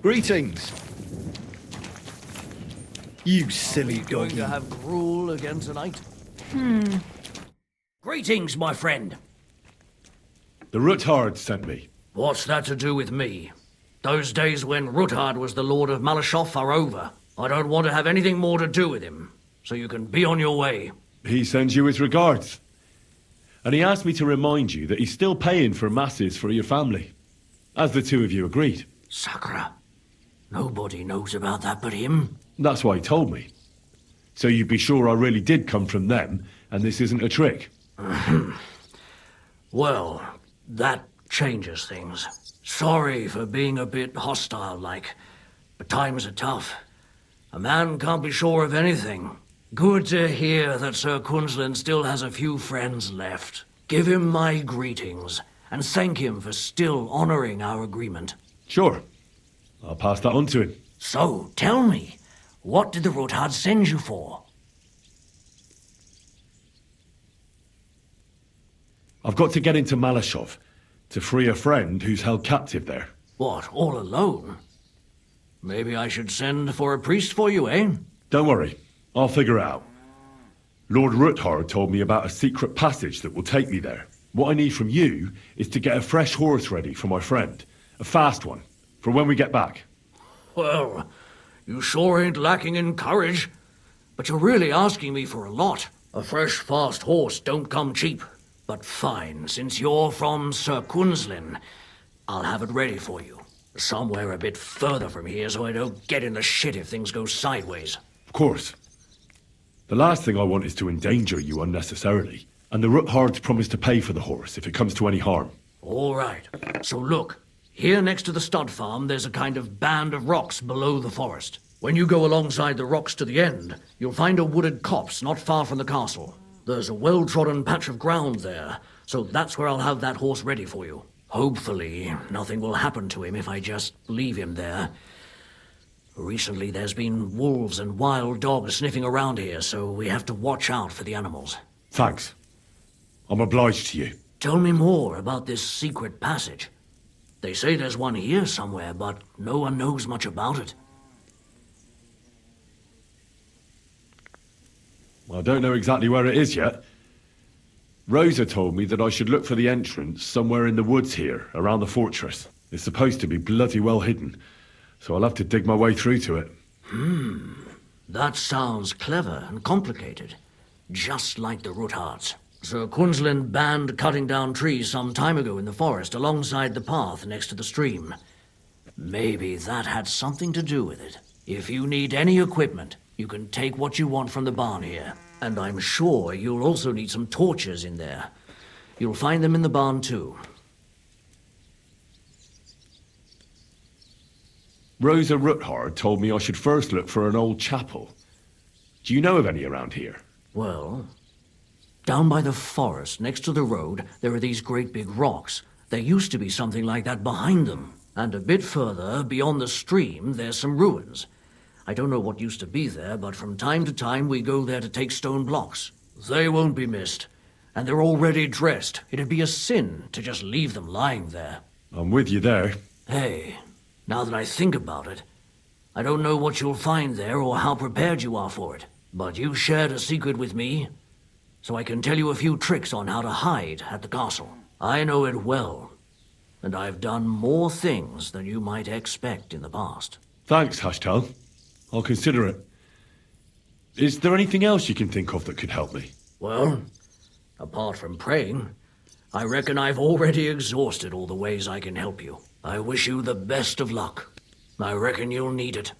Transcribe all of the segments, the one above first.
Greetings. You silly Going doggy. to have gruel again tonight? Greetings, my friend. The Ruthard sent me. What's that to do with me? Those days when Ruthard was the Lord of Malashoff are over. I don't want to have anything more to do with him, so you can be on your way. He sends you his regards. And he asked me to remind you that he's still paying for masses for your family, as the two of you agreed. Sakura. Nobody knows about that but him. That's why he told me. So you'd be sure I really did come from them, and this isn't a trick. Well, that changes things. Sorry for being a bit hostile-like, but times are tough. A man can't be sure of anything. Good to hear that Sir Quinlan still has a few friends left. Give him my greetings, and thank him for still honoring our agreement. Sure. I'll pass that on to him. So, tell me, what did the Ruthard send you for? I've got to get into Malashov to free a friend who's held captive there. What, all alone? Maybe I should send for a priest for you, eh? Don't worry. I'll figure it out. Lord Ruthard told me about a secret passage that will take me there. What I need from you is to get a fresh horse ready for my friend. A fast one, for when we get back. Well, you sure ain't lacking in courage. But you're really asking me for a lot. A fresh, fast horse don't come cheap. But fine, since you're from Sir Quinlan, I'll have it ready for you. Somewhere a bit further from here so I don't get in the shit if things go sideways. Of course. The last thing I want is to endanger you unnecessarily. And the Ruthards promised to pay for the horse if it comes to any harm. All right. So look, here next to the stud farm there's a kind of band of rocks below the forest. When you go alongside the rocks to the end, you'll find a wooded copse not far from the castle. There's a well-trodden patch of ground there, so that's where I'll have that horse ready for you. Hopefully, nothing will happen to him if I just leave him there. Recently, there's been wolves and wild dogs sniffing around here, so we have to watch out for the animals. Thanks. I'm obliged to you. Tell me more about this secret passage. They say there's one here somewhere, but no one knows much about it. I don't know exactly where it is yet. Rosa told me that I should look for the entrance somewhere in the woods here, around the fortress. It's supposed to be bloody well hidden, so I'll have to dig my way through to it. That sounds clever and complicated. Just like the Ruthards. Sir Quinlan banned cutting down trees some time ago in the forest alongside the path next to the stream. Maybe that had something to do with it. If you need any equipment, you can take what you want from the barn here. And I'm sure you'll also need some torches in there. You'll find them in the barn too. Rosa Ruthard told me I should first look for an old chapel. Do you know of any around here? Well, down by the forest, next to the road, there are these great big rocks. There used to be something like that behind them. And a bit further, beyond the stream, there's some ruins. I don't know what used to be there, but from time to time we go there to take stone blocks. They won't be missed. And they're already dressed. It'd be a sin to just leave them lying there. I'm with you there. Hey, now that I think about it, I don't know what you'll find there or how prepared you are for it. But you shared a secret with me, so I can tell you a few tricks on how to hide at the castle. I know it well, and I've done more things than you might expect in the past. Thanks, Hashtal. I'll consider it. Is there anything else you can think of that could help me? Well, apart from praying, I reckon I've already exhausted all the ways I can help you. I wish you the best of luck. I reckon you'll need it.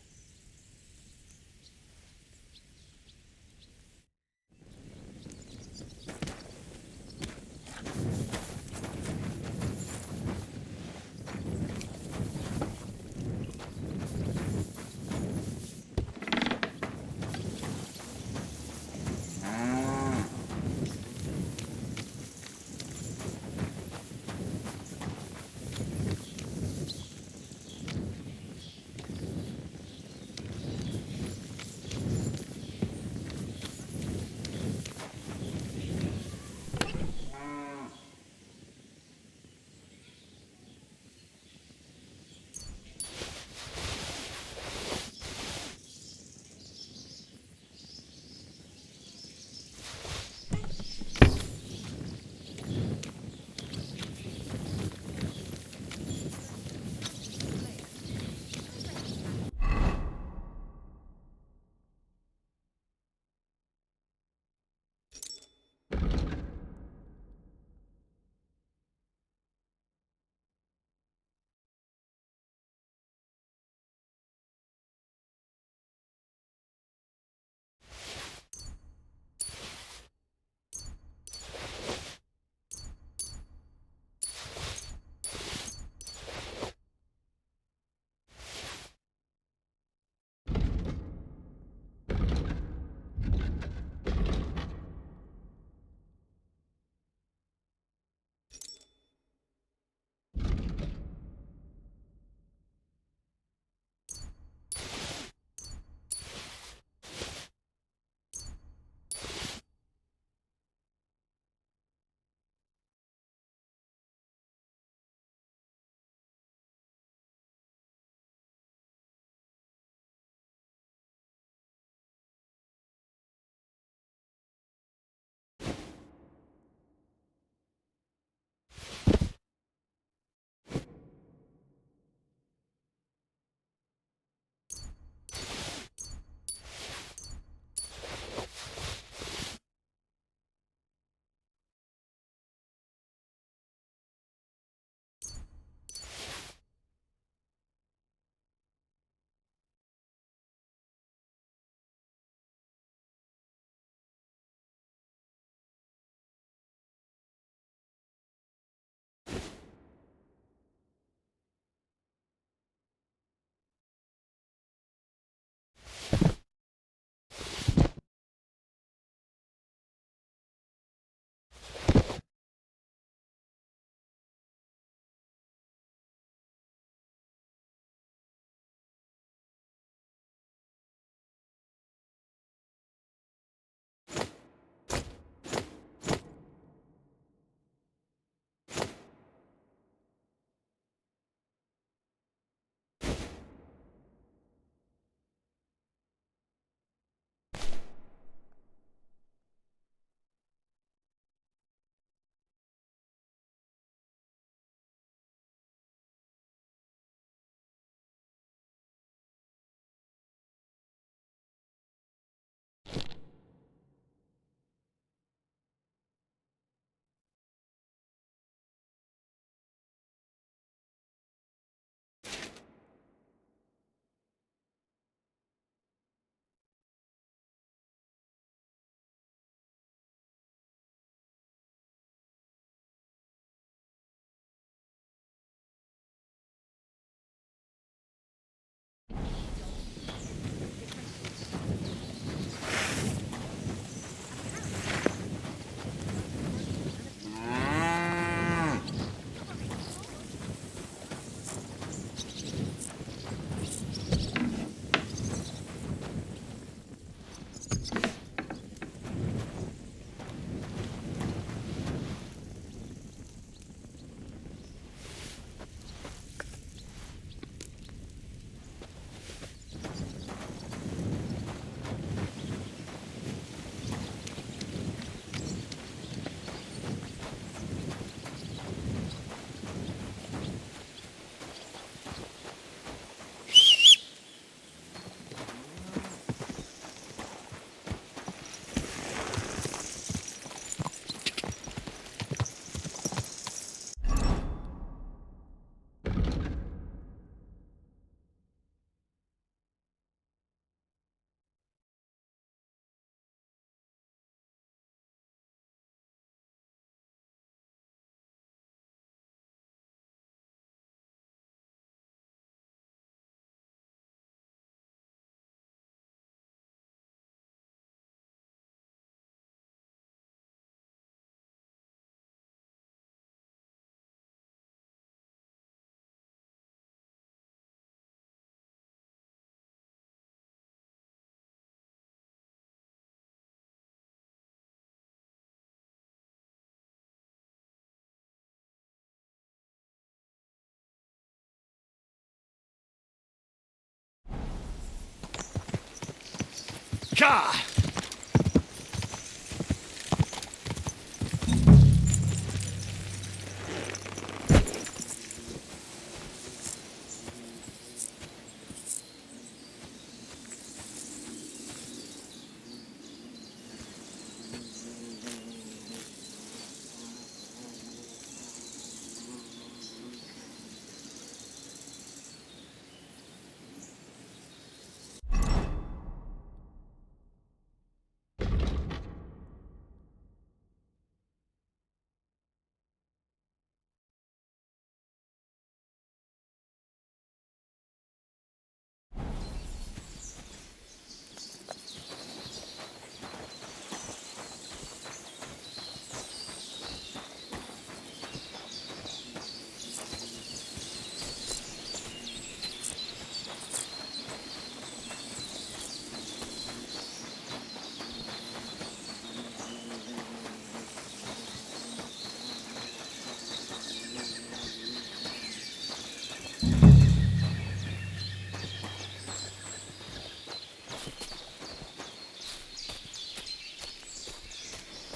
Gah!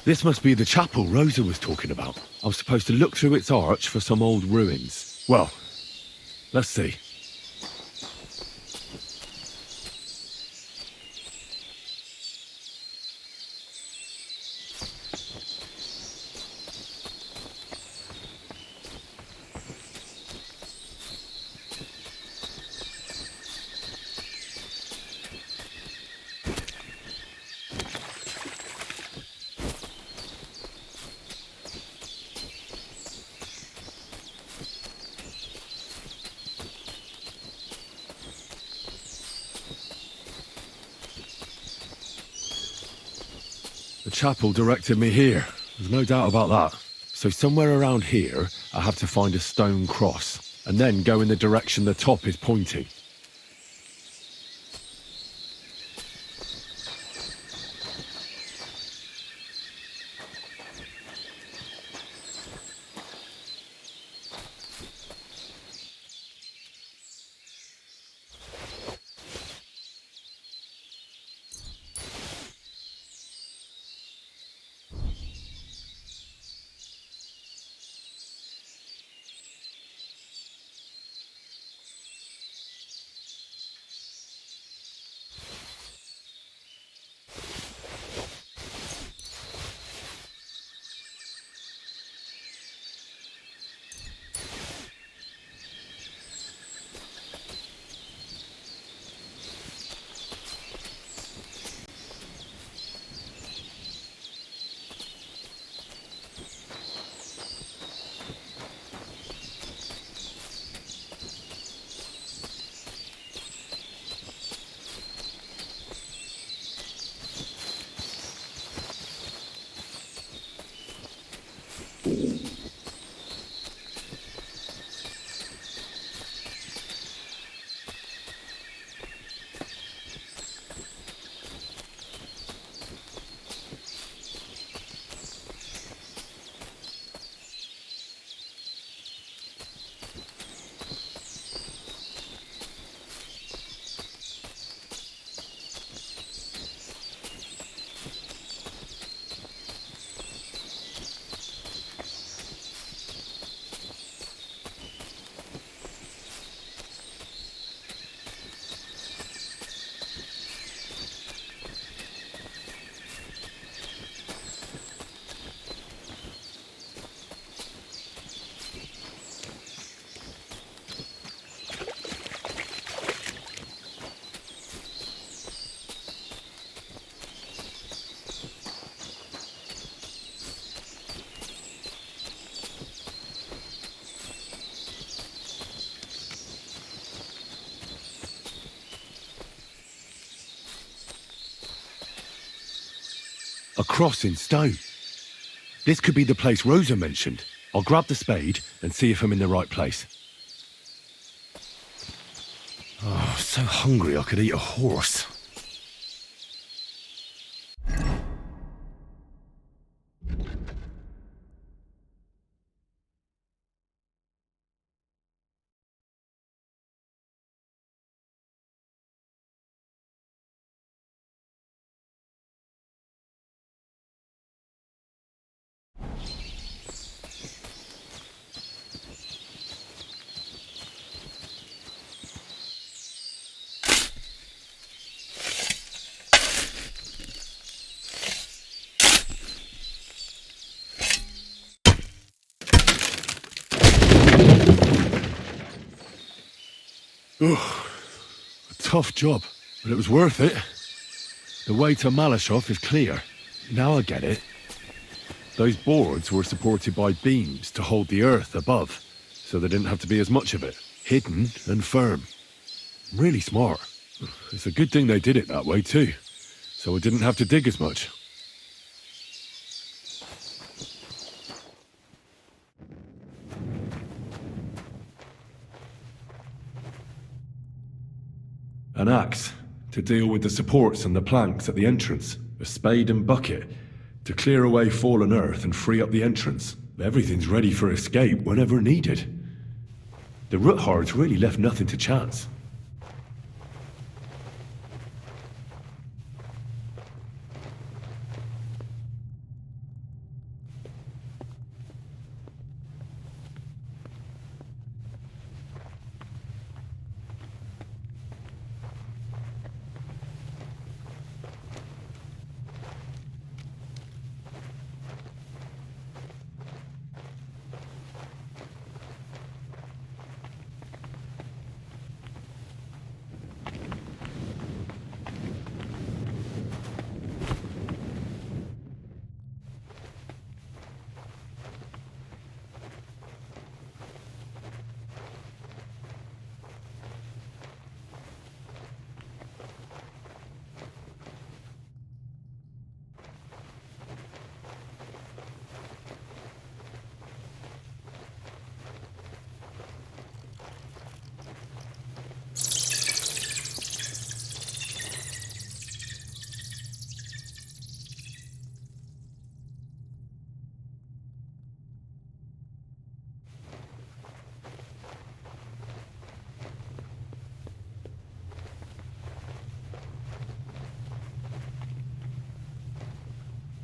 This must be the chapel Rosa was talking about. I was supposed to look through its arch for some old ruins. Well, let's see. The chapel directed me here. There's no doubt about that. So somewhere around here, I have to find a stone cross, and then go in the direction the top is pointing. A cross in stone. This could be the place Rosa mentioned. I'll grab the spade and see if I'm in the right place. Oh, so hungry I could eat a horse. A tough job, but it was worth it. The way to Malashov is clear. Now I get it. Those boards were supported by beams to hold the earth above, so there didn't have to be as much of it. Hidden and firm. Really smart. It's a good thing they did it that way too, so I didn't have to dig as much. An axe, to deal with the supports and the planks at the entrance. A spade and bucket, to clear away fallen earth and free up the entrance. Everything's ready for escape whenever needed. The Ruthards really left nothing to chance.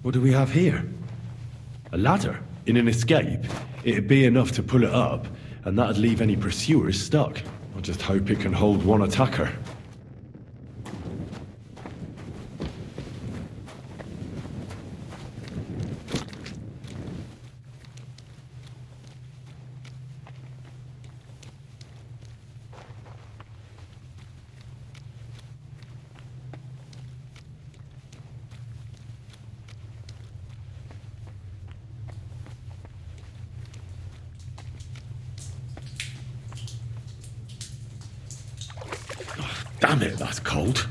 What do we have here? A ladder? In an escape, it'd be enough to pull it up, and that'd leave any pursuers stuck. I just hope it can hold one attacker. Damn it, that's cold.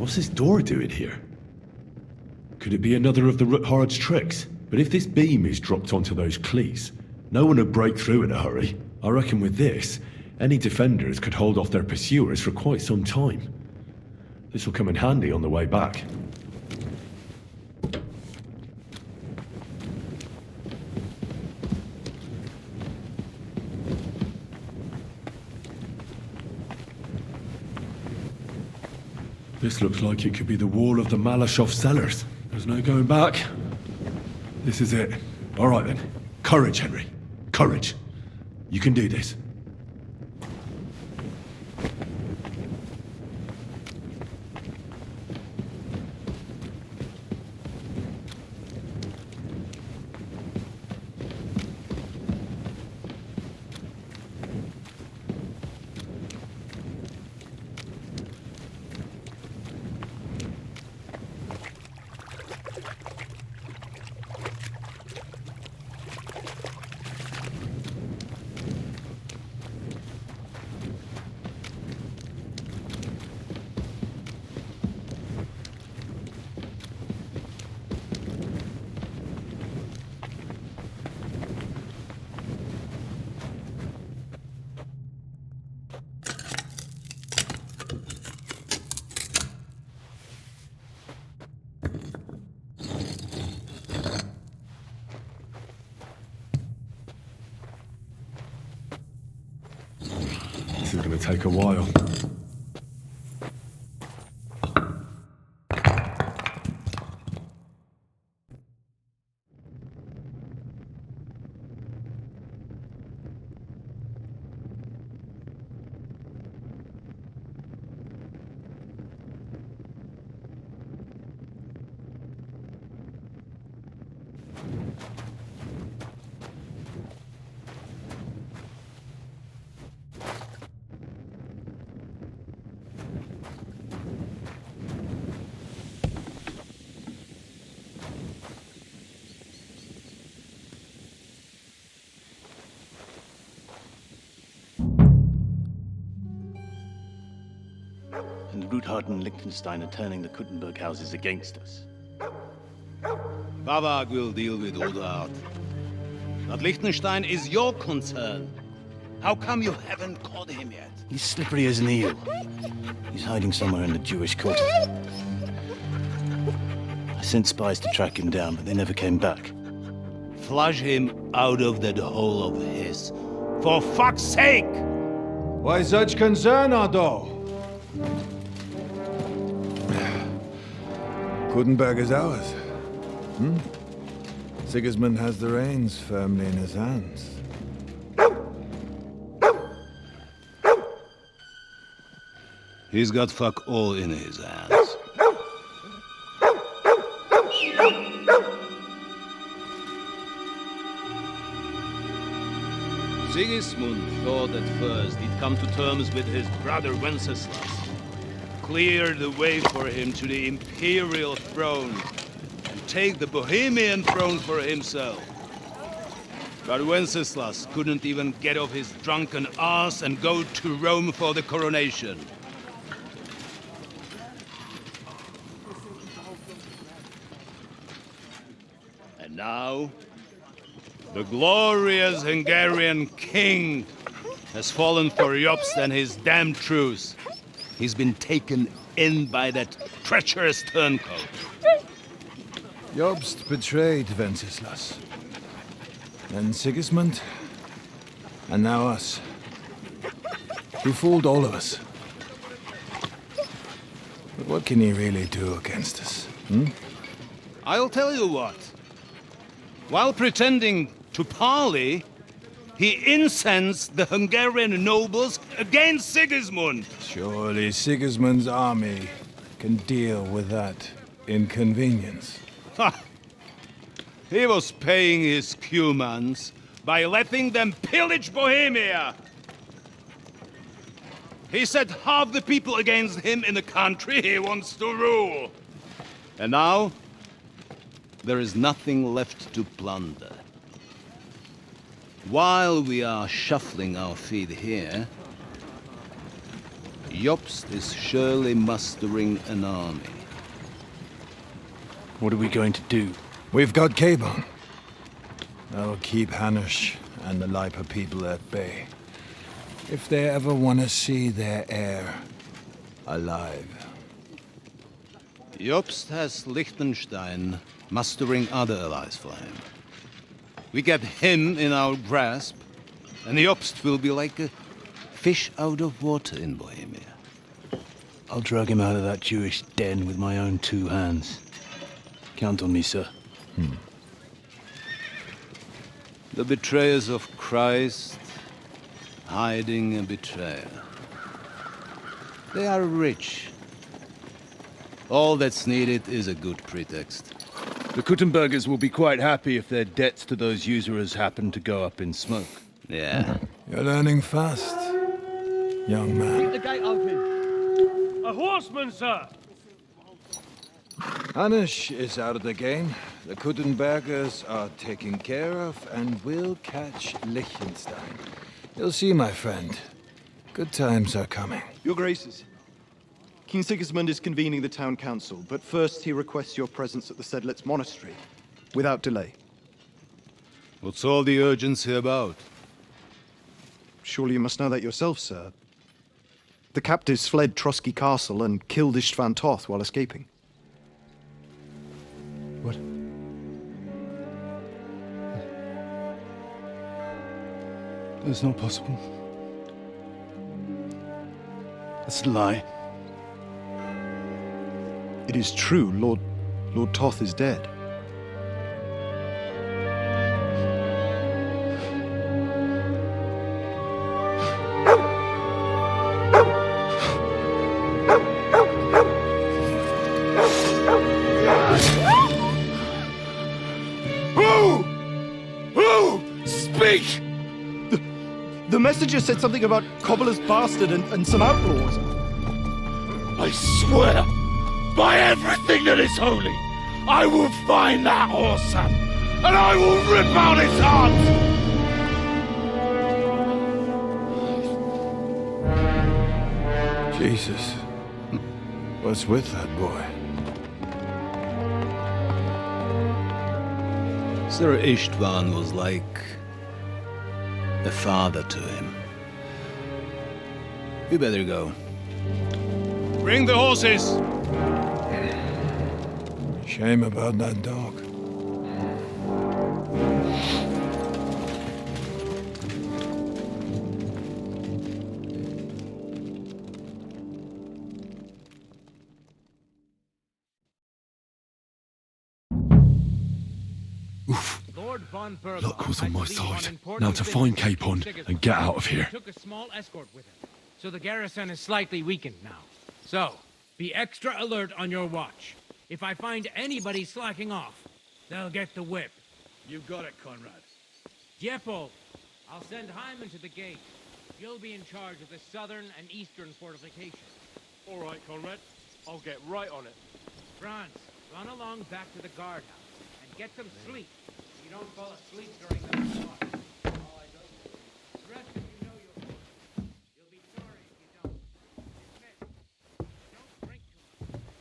What's this door doing here? Could it be another of the Ruthard's tricks? But if this beam is dropped onto those cleats, no one would break through in a hurry. I reckon with this, any defenders could hold off their pursuers for quite some time. This will come in handy on the way back. This looks like it could be the wall of the Malashov cellars. There's no going back. This is it. All right then. Courage, Henry. Courage. You can do this. take a while. And Ruthard and Liechtenstein are turning the Kuttenberg houses against us. Bavag will deal with Ruthard. But Liechtenstein is your concern. How come you haven't caught him yet? He's slippery as an eel. He's hiding somewhere in the Jewish quarter. I sent spies to track him down, but they never came back. Flush him out of that hole of his. For fuck's sake! Why such concern, Otto? Kuttenberg is ours. Sigismund has the reins firmly in his hands. He's got fuck all in his hands. Sigismund thought at first he'd come to terms with his brother Wenceslas, clear the way for him to the imperial throne, and take the Bohemian throne for himself. But Wenceslas couldn't even get off his drunken ass and go to Rome for the coronation. And now, the glorious Hungarian king has fallen for Jobst and his damned truce. He's been taken in by that treacherous turncoat. Jobst betrayed Wenceslas. Then Sigismund. And now us. He fooled all of us. But what can he really do against us? I'll tell you what. While pretending to parley, he incensed the Hungarian nobles against Sigismund. Surely Sigismund's army can deal with that inconvenience. Ha! He was paying his Cumans by letting them pillage Bohemia. He set half the people against him in the country he wants to rule. And now, there is nothing left to plunder. While we are shuffling our feet here, Jobst is surely mustering an army. What are we going to do? We've got Cabon. That'll keep Hanush and the Lipa people at bay. If they ever want to see their heir alive. Jobst has Liechtenstein mustering other allies for him. We get him in our grasp, and Jobst will be like a fish out of water in Bohemia. I'll drag him out of that Jewish den with my own 2 hands. Count on me, sir. The betrayers of Christ, hiding a betrayer. They are rich. All that's needed is a good pretext. The Kuttenbergers will be quite happy if their debts to those usurers happen to go up in smoke. Yeah. You're learning fast, young man. The gate open. A horseman, sir! Hanush is out of the game. The Kuttenbergers are taken care of, and we'll catch Liechtenstein. You'll see, my friend. Good times are coming. Your Graces, King Sigismund is convening the town council, but first he requests your presence at the Sedlitz monastery, without delay. What's all the urgency about? Surely you must know that yourself, sir. The captives fled Trotsky Castle and killed Istvan Toth while escaping. What? That's not possible. That's a lie. It is true, Lord Toth is dead. Who? Speak! The messenger said something about Cobbler's bastard and some outlaws. I swear, by everything that is holy, I will find that Orsam, and I will rip out his heart! Jesus. What's with that boy? Sir Ishtvan was like a father to him. You better go. Bring the horses! Shame about that dog. Luck was on my side. Now to find Capon and get out of here. Took a small escort with him, so the garrison is slightly weakened now. So, be extra alert on your watch. If I find anybody slacking off, they'll get the whip. You got it, Conrad. Jeppel, I'll send Hyman to the gate. You'll be in charge of the southern and eastern fortifications. All right, Conrad. I'll get right on it. Franz, run along back to the guardhouse and get some sleep. You don't fall asleep during the watch. The rest of you know your orders. You'll be sorry if you don't. Dismissed. Don't drink too much.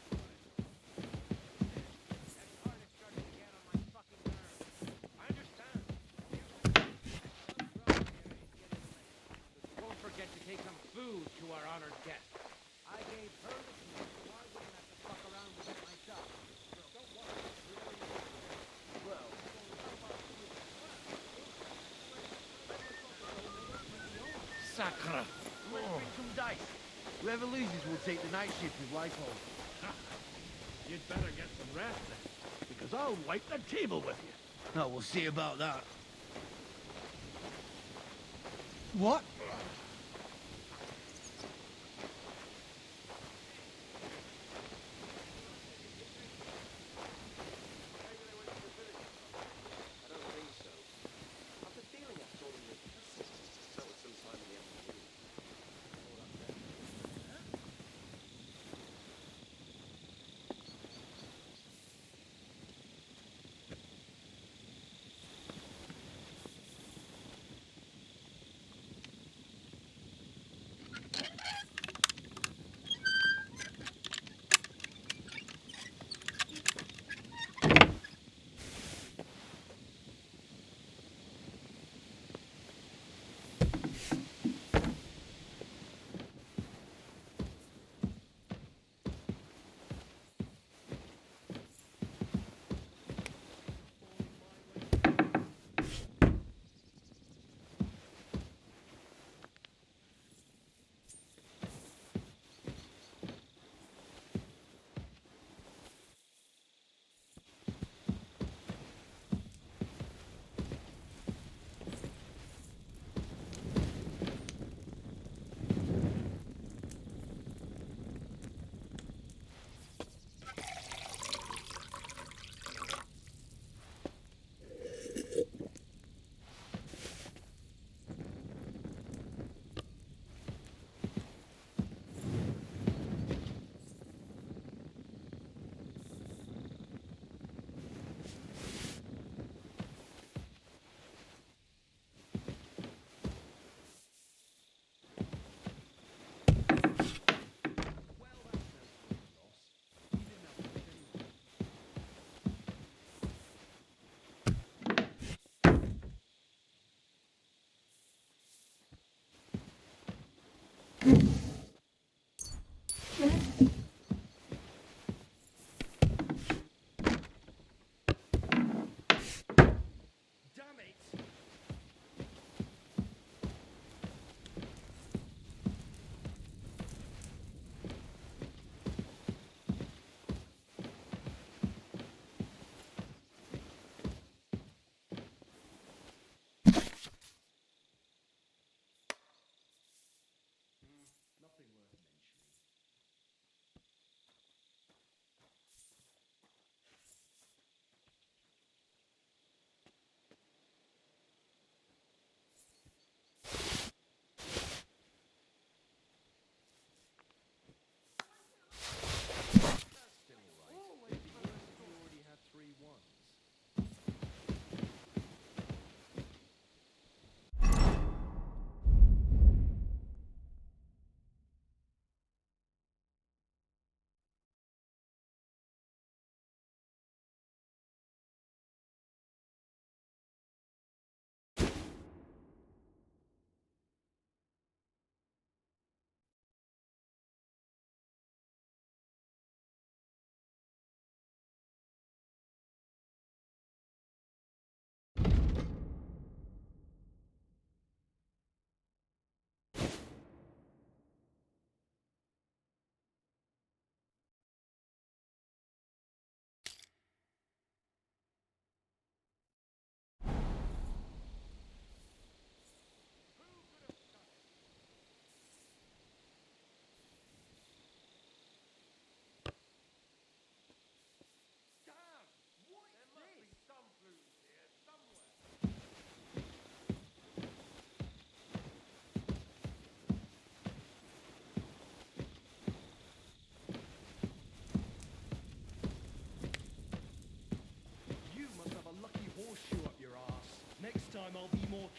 That card is starting to get on my fucking nerves. I understand. Don't forget to take some food to our honored guest. I gave her the key, so I wouldn't have to fuck around with it myself. Don't worry. Well, Sacre! Let's pick some dice. Whoever loses will take the night shift with Lycol. You'd better get some rest then, because I'll wipe the table with you. No, we'll see about that. What?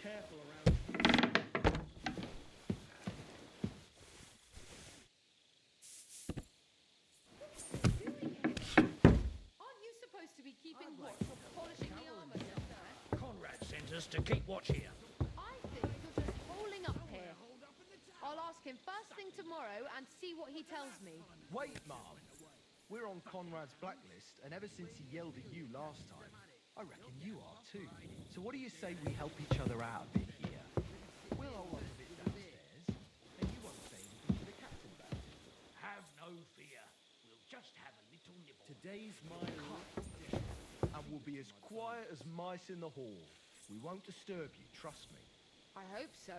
careful around here. Aren't you supposed to be keeping watch or polishing the armor, sir? Conrad sent us to keep watch here. I think you're just holding up here. I'll ask him first thing tomorrow and see what he tells me. Wait, Mom. We're on Conrad's blacklist, and ever since he yelled at you last time, I reckon you are too. So what do you say we help each other out a bit here? We'll hold up a bit downstairs, and you won't say anything to the captain about it. Have no fear. We'll just have a little nibble. Today's my lucky day, and we'll be as quiet as mice in the hall. We won't disturb you, trust me. I hope so.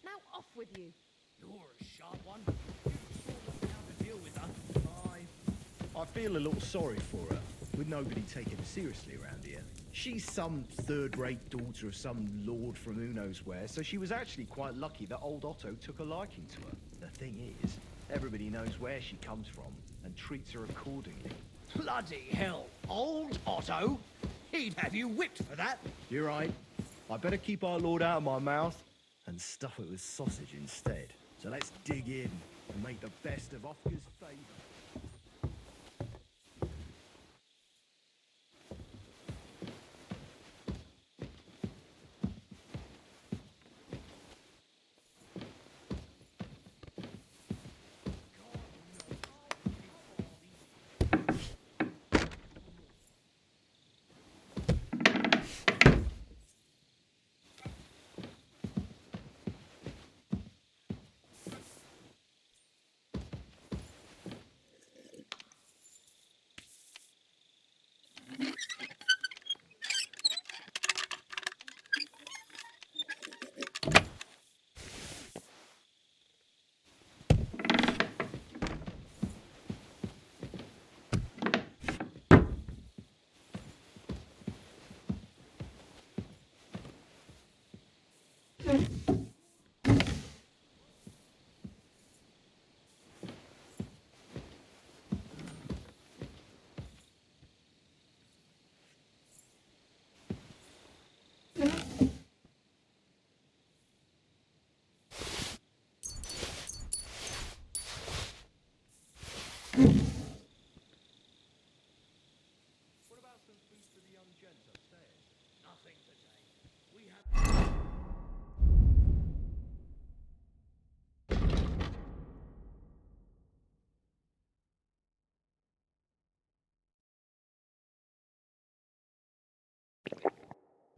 Now off with you. You're a sharp one. You sort of how to deal with her. I feel a little sorry for her, with nobody taking her seriously around here. She's some third-rate daughter of some lord from who knows where, so she was actually quite lucky that old Otto took a liking to her. The thing is, everybody knows where she comes from and treats her accordingly. Bloody hell. Old Otto? He'd have you whipped for that. You're right. I better keep our lord out of my mouth and stuff it with sausage instead. So let's dig in and make the best of Ofka's favour. What about some food for the young gents upstairs? Nothing today. We have...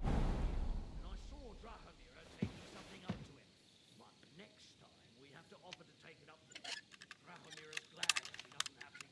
And I saw Drahomira taking something up to him. But next time we have to offer to take it up to him. Drahomira's glad he doesn't have to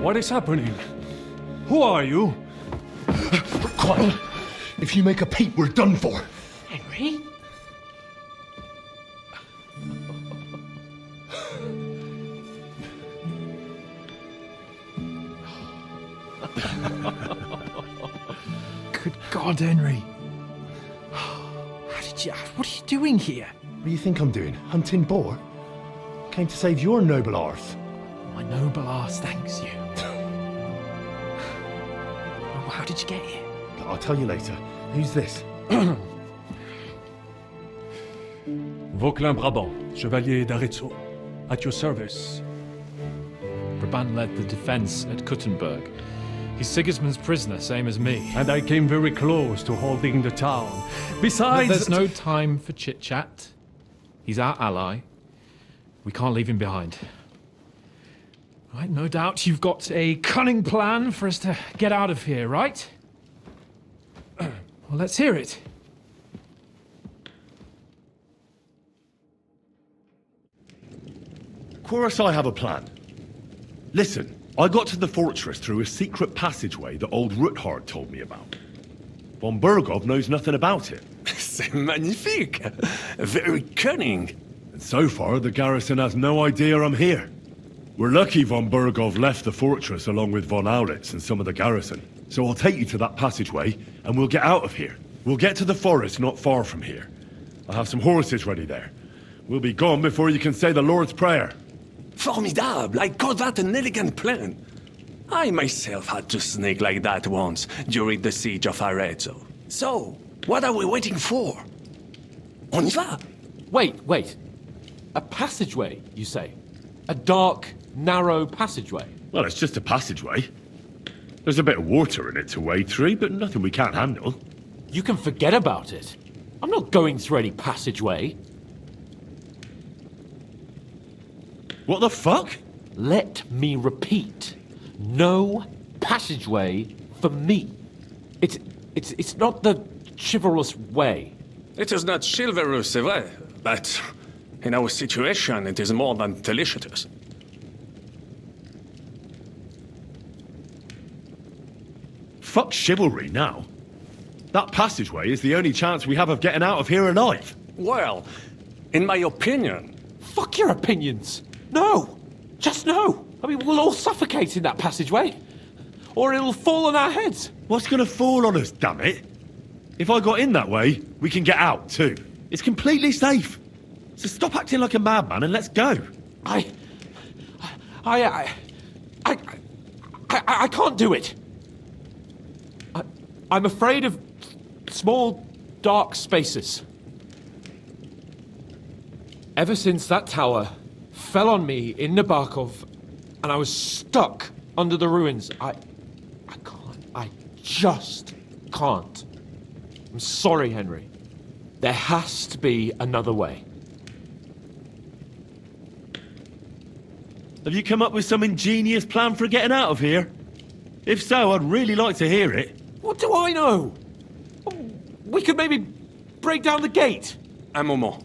What is happening? Who are you? Quiet. If you make a peep, we're done for. Henry? Good God, Henry. What are you doing here? What do you think I'm doing? Hunting boar? Came to save your noble arse. My noble arse thanks you. Oh, how did you get here? I'll tell you later. Who's this? Vauquelin-Brabant, Chevalier d'Arezzo. At your service. Brabant led the defense at Kuttenberg. He's Sigismund's prisoner, same as me. And I came very close to holding the town. Besides... There's no time for chit-chat. He's our ally. We can't leave him behind. Right, no doubt you've got a cunning plan for us to get out of here, right? Well, let's hear it. Of course I have a plan. Listen, I got to the fortress through a secret passageway that old Ruthard told me about. Von Burgov knows nothing about it. C'est magnifique! Very cunning. And so far, the garrison has no idea I'm here. We're lucky von Burgov left the fortress along with von Aulitz and some of the garrison. So I'll take you to that passageway, and we'll get out of here. We'll get to the forest not far from here. I'll have some horses ready there. We'll be gone before you can say the Lord's Prayer. Formidable! I call that an elegant plan. I myself had to sneak like that once during the siege of Arezzo. So, what are we waiting for? On y va! Wait. A passageway, you say? A dark, narrow passageway? Well, it's just a passageway. There's a bit of water in it to wade through, but nothing we can't handle. You can forget about it. I'm not going through any passageway. What the fuck? Let me repeat. No passageway for me. It's not the chivalrous way. It is not chivalrous, c'est vrai, but in our situation, it is more than delicious. Fuck chivalry now. That passageway is the only chance we have of getting out of here alive. Well, in my opinion... Fuck your opinions. No. Just no. I mean, we'll all suffocate in that passageway. Or it'll fall on our heads. What's gonna fall on us, damn it? If I got in that way, we can get out too. It's completely safe. So stop acting like a madman and let's go. I can't do it. I'm afraid of small, dark spaces. Ever since that tower fell on me in Nabokov, and I was stuck under the ruins, I just can't. I'm sorry, Henry. There has to be another way. Have you come up with some ingenious plan for getting out of here? If so, I'd really like to hear it. What do I know? We could maybe break down the gate. Un moment.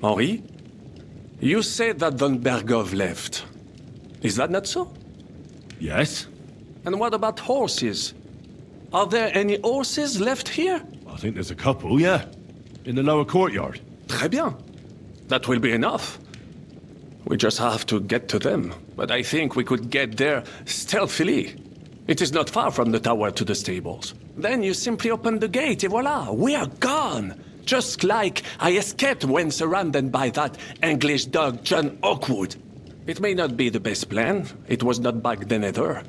Henri, you said that von Bergov left. Is that not so? Yes. And what about horses? Are there any horses left here? I think there's a couple, yeah. In the lower courtyard. Très bien. That will be enough. We just have to get to them. But I think we could get there stealthily. It is not far from the tower to the stables. Then you simply open the gate et voila, we are gone. Just like I escaped when surrounded by that English dog John Oakwood. It may not be the best plan. It was not back then either.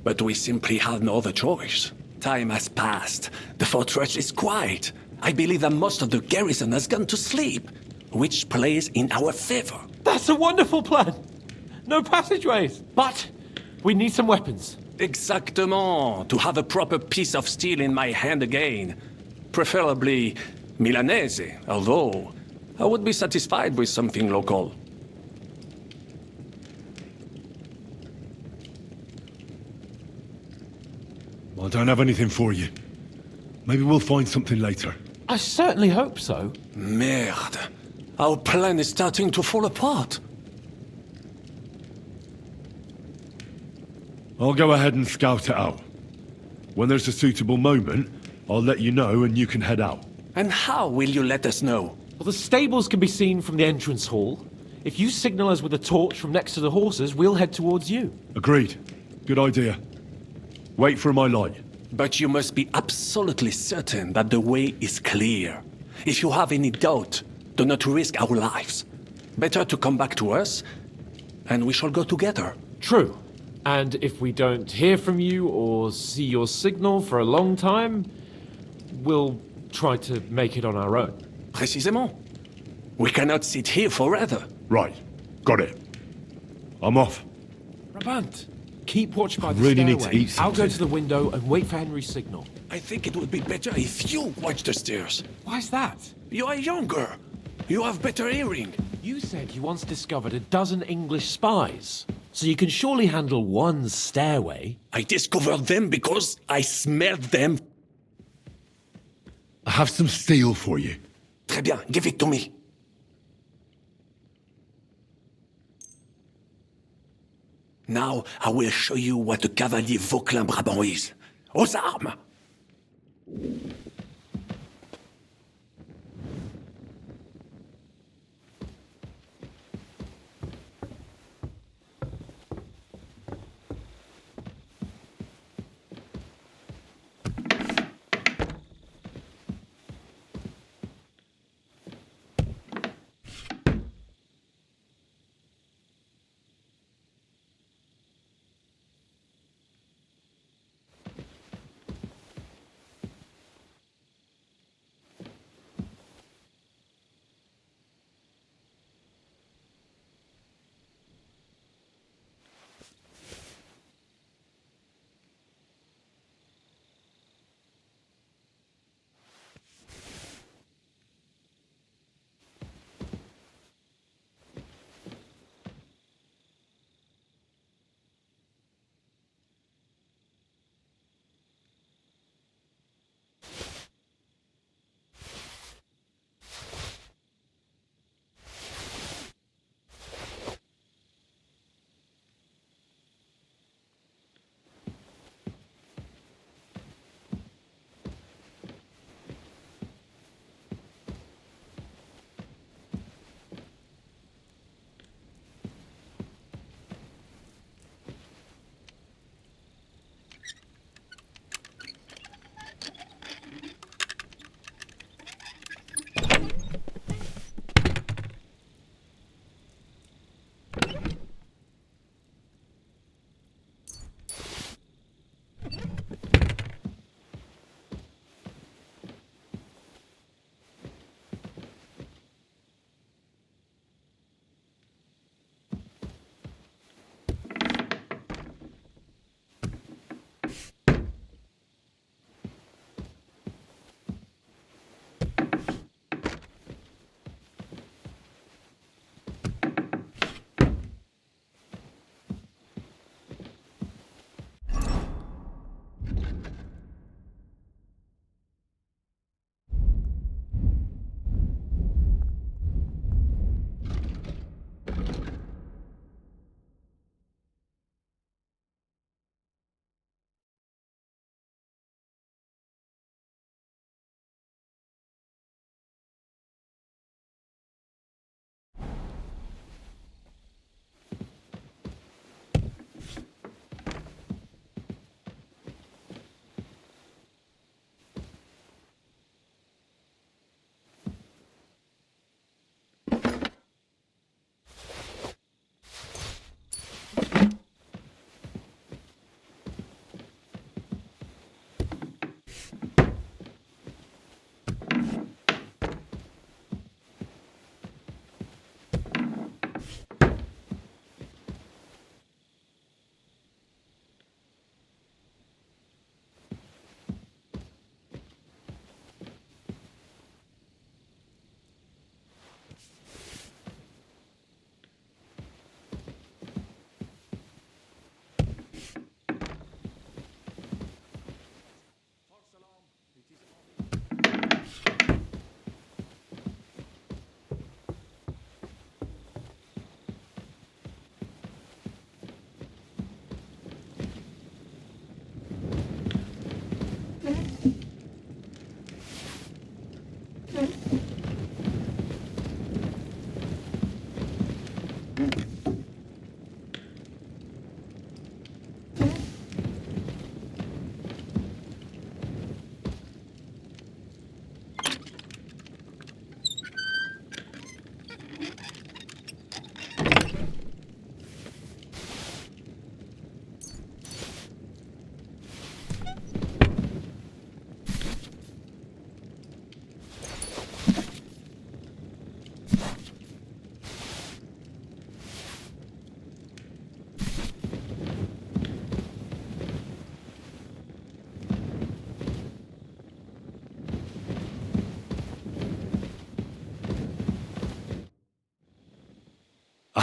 But we simply had no other choice. Time has passed. The fortress is quiet. I believe that most of the garrison has gone to sleep, which plays in our favor. That's a wonderful plan. No passageways, but we need some weapons. Exactement. To have a proper piece of steel in my hand again. Preferably Milanese, although I would be satisfied with something local. I don't have anything for you. Maybe we'll find something later. I certainly hope so. Merde. Our plan is starting to fall apart. I'll go ahead and scout it out. When there's a suitable moment, I'll let you know and you can head out. And how will you let us know? Well, the stables can be seen from the entrance hall. If you signal us with a torch from next to the horses, we'll head towards you. Agreed. Good idea. Wait for my light. But you must be absolutely certain that the way is clear. If you have any doubt, do not risk our lives. Better to come back to us, and we shall go together. True. And if we don't hear from you or see your signal for a long time, we'll try to make it on our own. Précisément. We cannot sit here forever. Right. Got it. I'm off. Brabant, keep watch by the really stairway. need to eat I'll go something. to the window and wait for Henry's signal. I think it would be better if you watch the stairs. Why's that? You are younger. You have better hearing. You said you once discovered a dozen English spies. So you can surely handle one stairway. I discovered them because I smelled them. I have some steel for you. Très bien, give it to me. Now I will show you what a cavalier Vauquelin-Brabant is. Aux armes!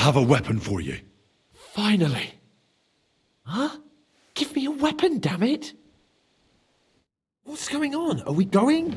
have a weapon for you. Finally. Huh? Give me a weapon, damn it! What's going on? Are we going?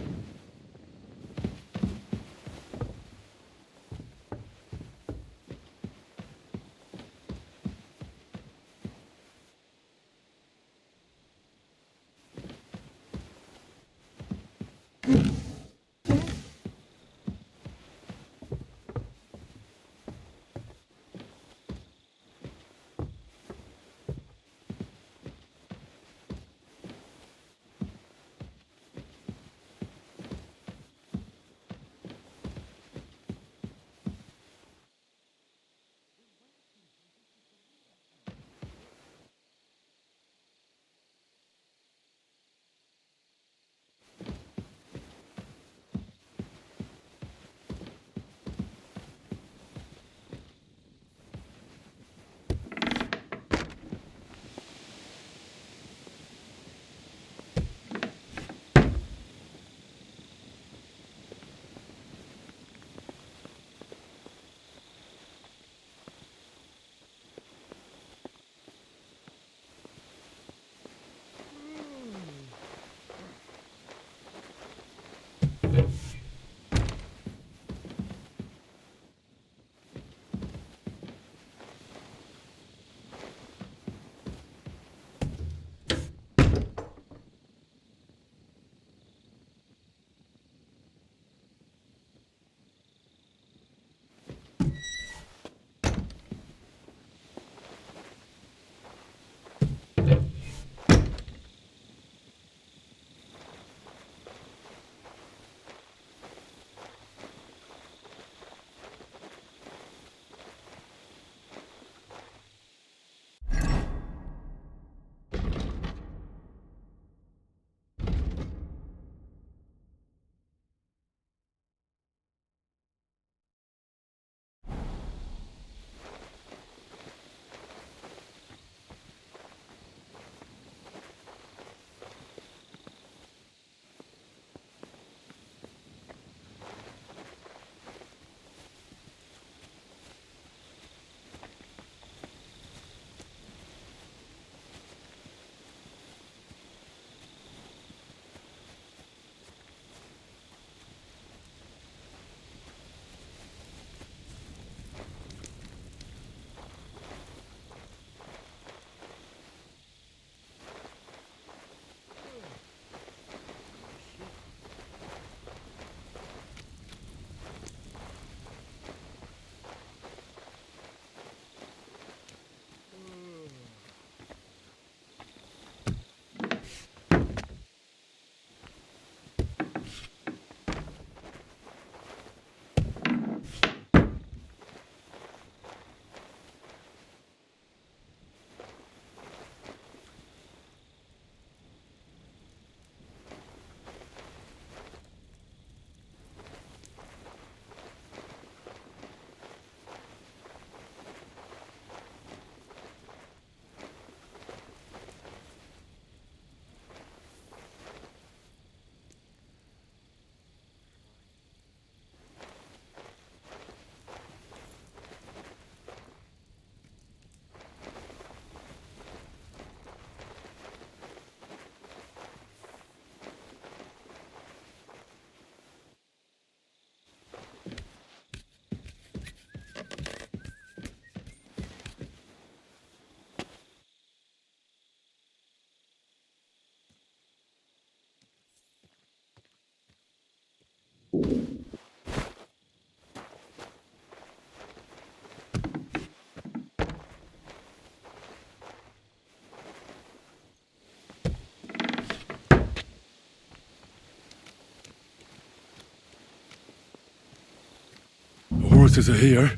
The horses are here.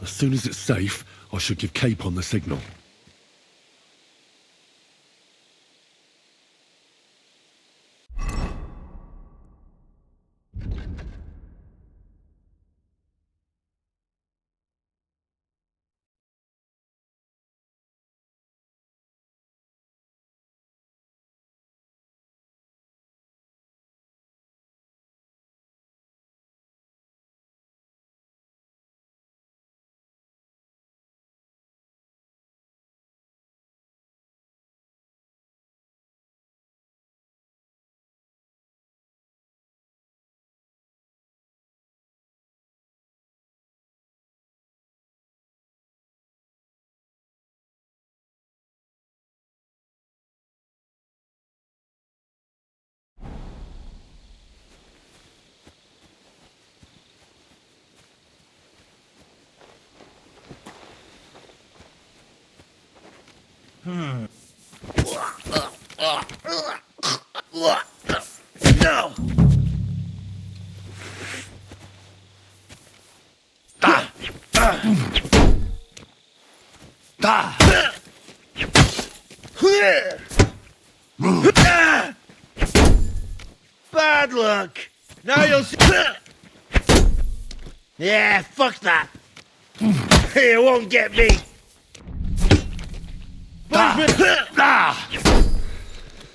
As soon as it's safe, I should give Cape on the signal. No! Ah! Ah! Bad luck! Now you'll see. Yeah, fuck that! You won't get me!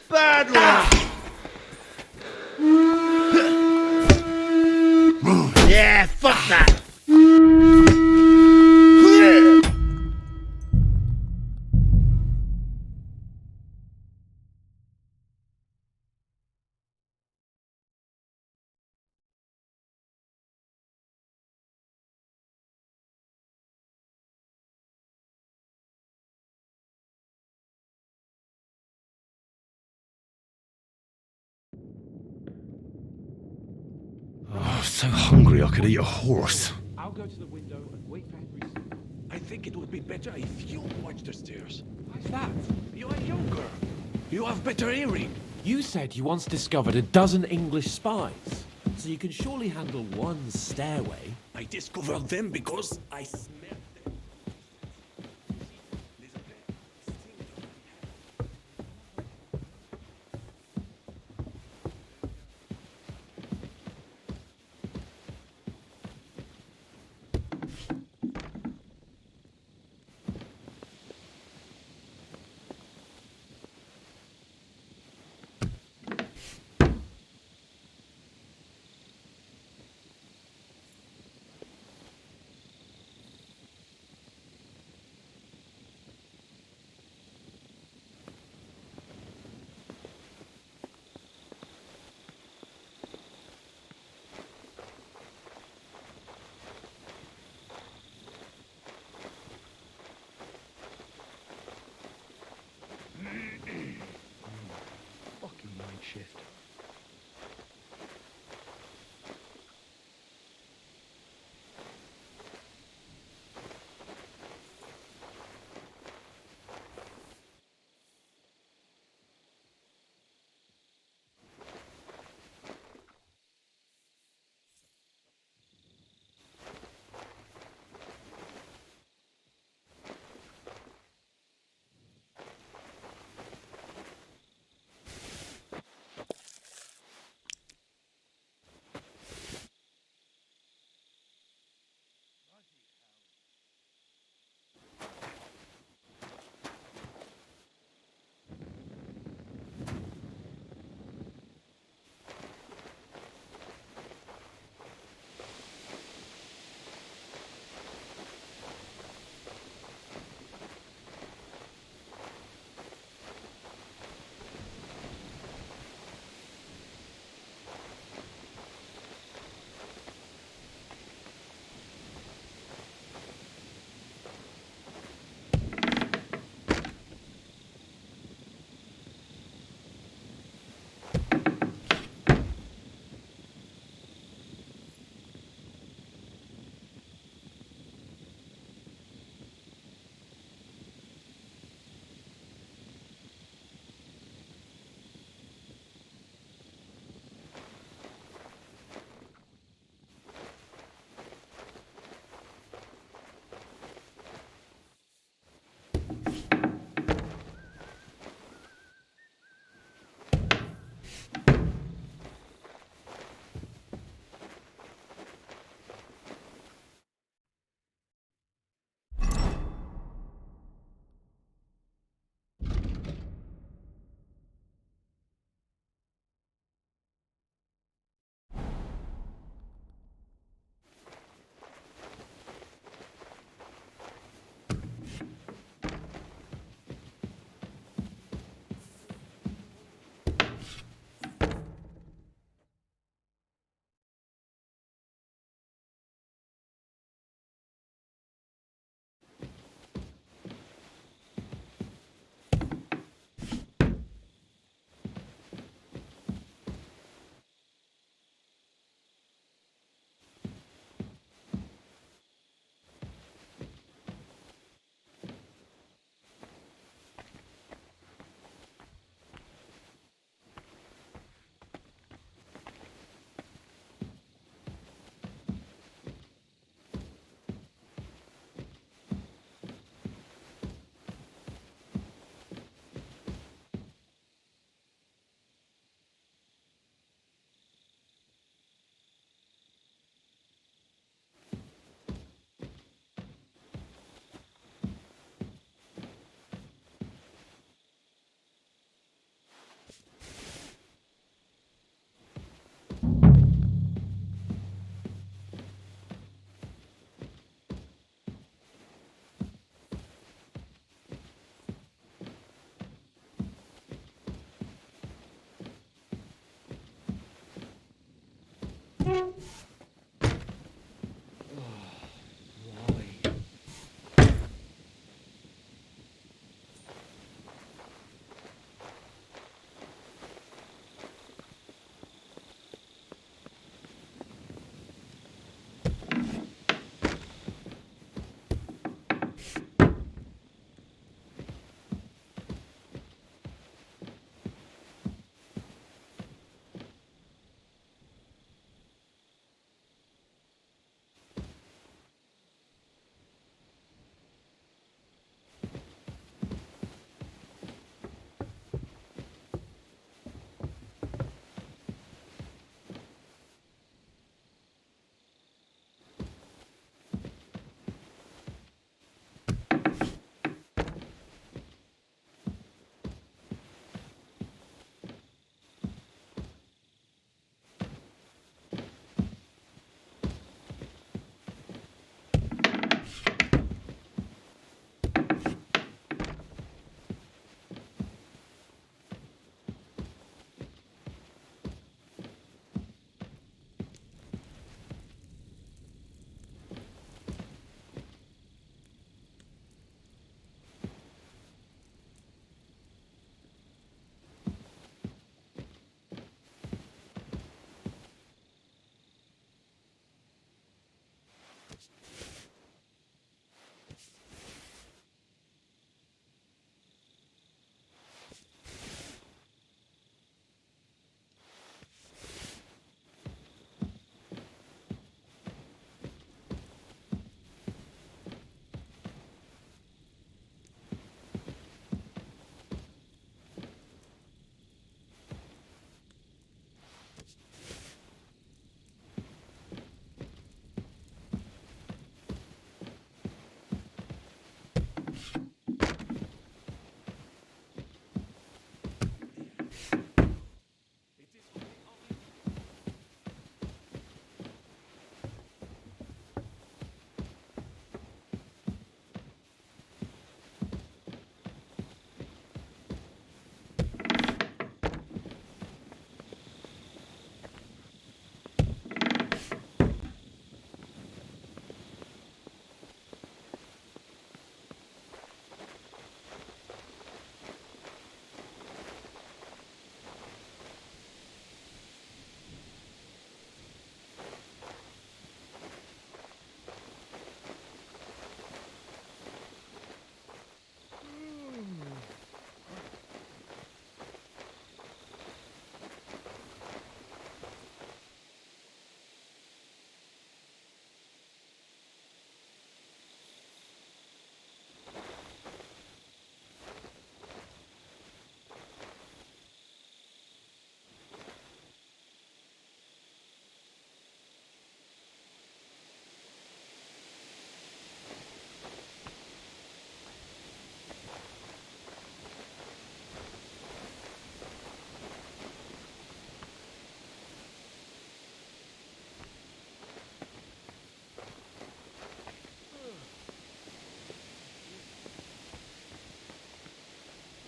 Bad luck! Yeah, fuck that! Oh, so hungry I could eat a horse. I'll go to the window and wait for Henry's signal. I think it would be better if you watch the stairs. Why's that? You are younger. You have better hearing. You said you once discovered a dozen English spies, so you can surely handle one stairway. I discovered them because I smelled them. Fucking night shift.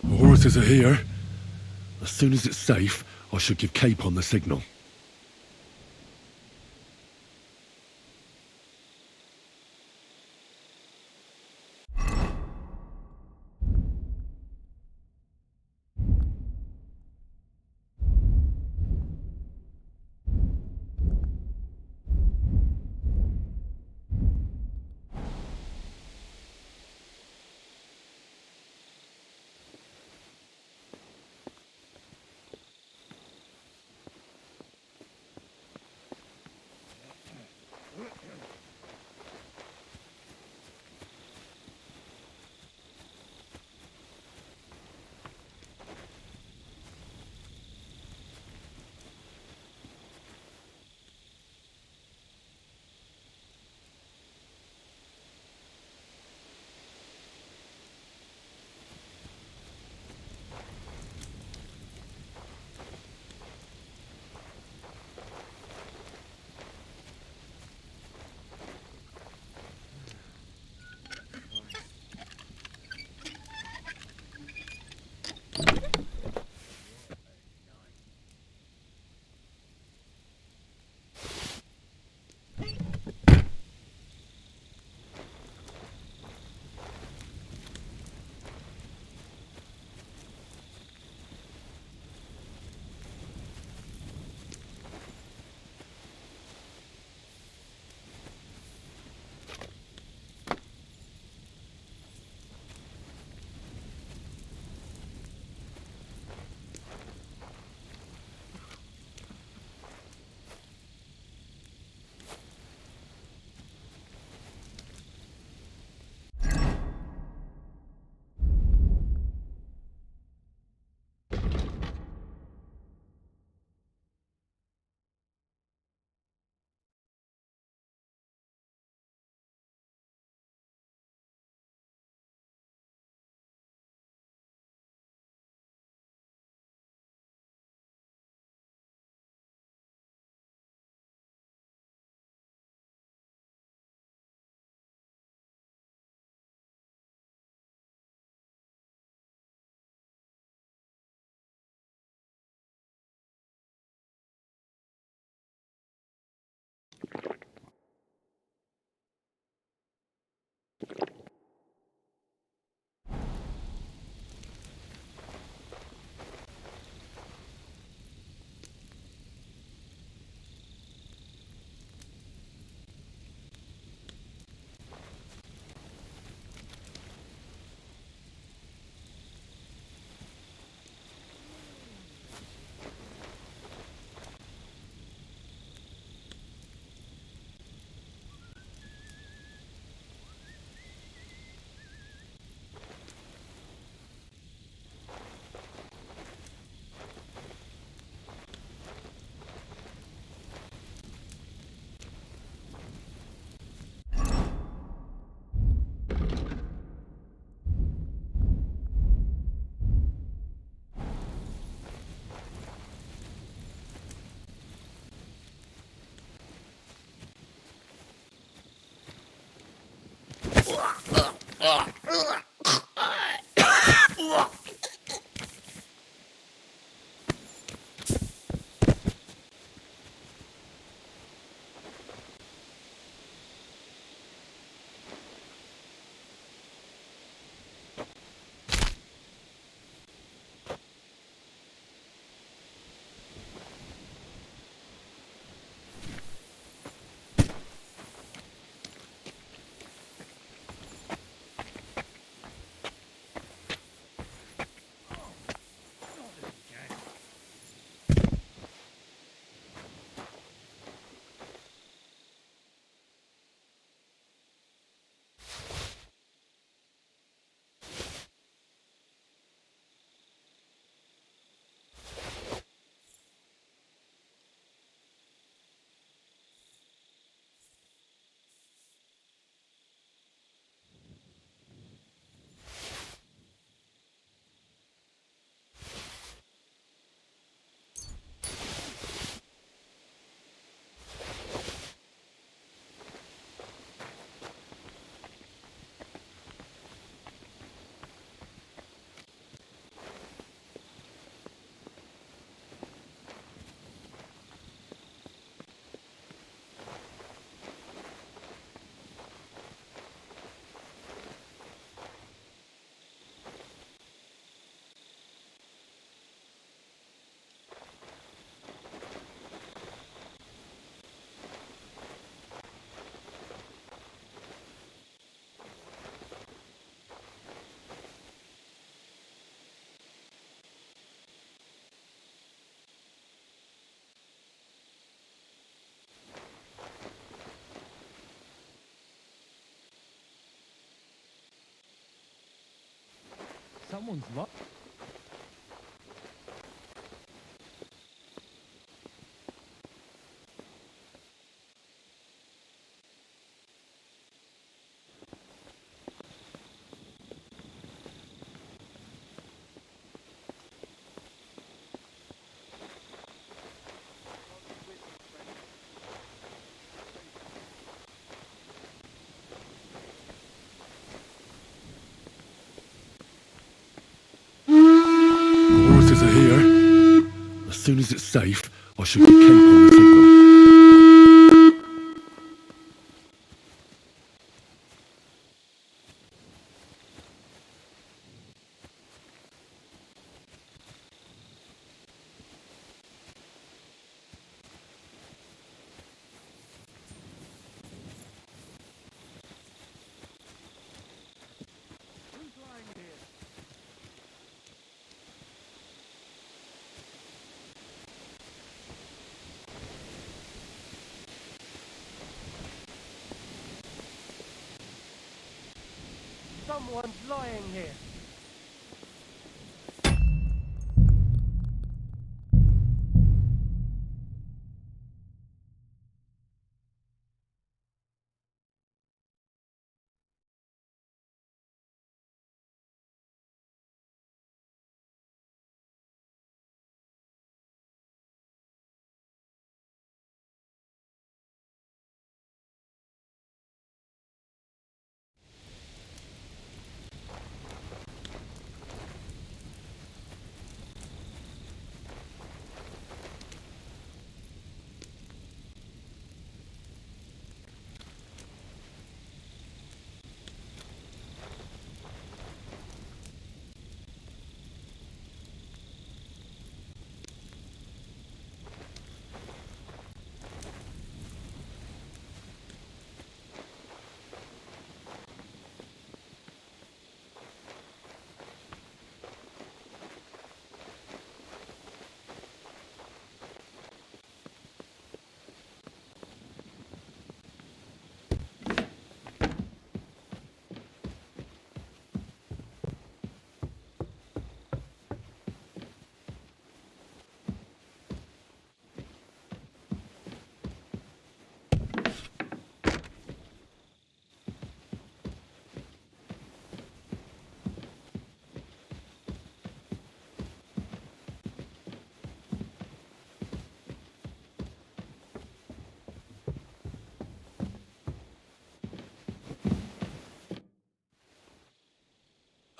The horses are here. As soon as it's safe, I should give Cape on the signal. Someone's locked. The horses are here. As soon as it's safe, I should get Kemp on the signal. Someone's lying here.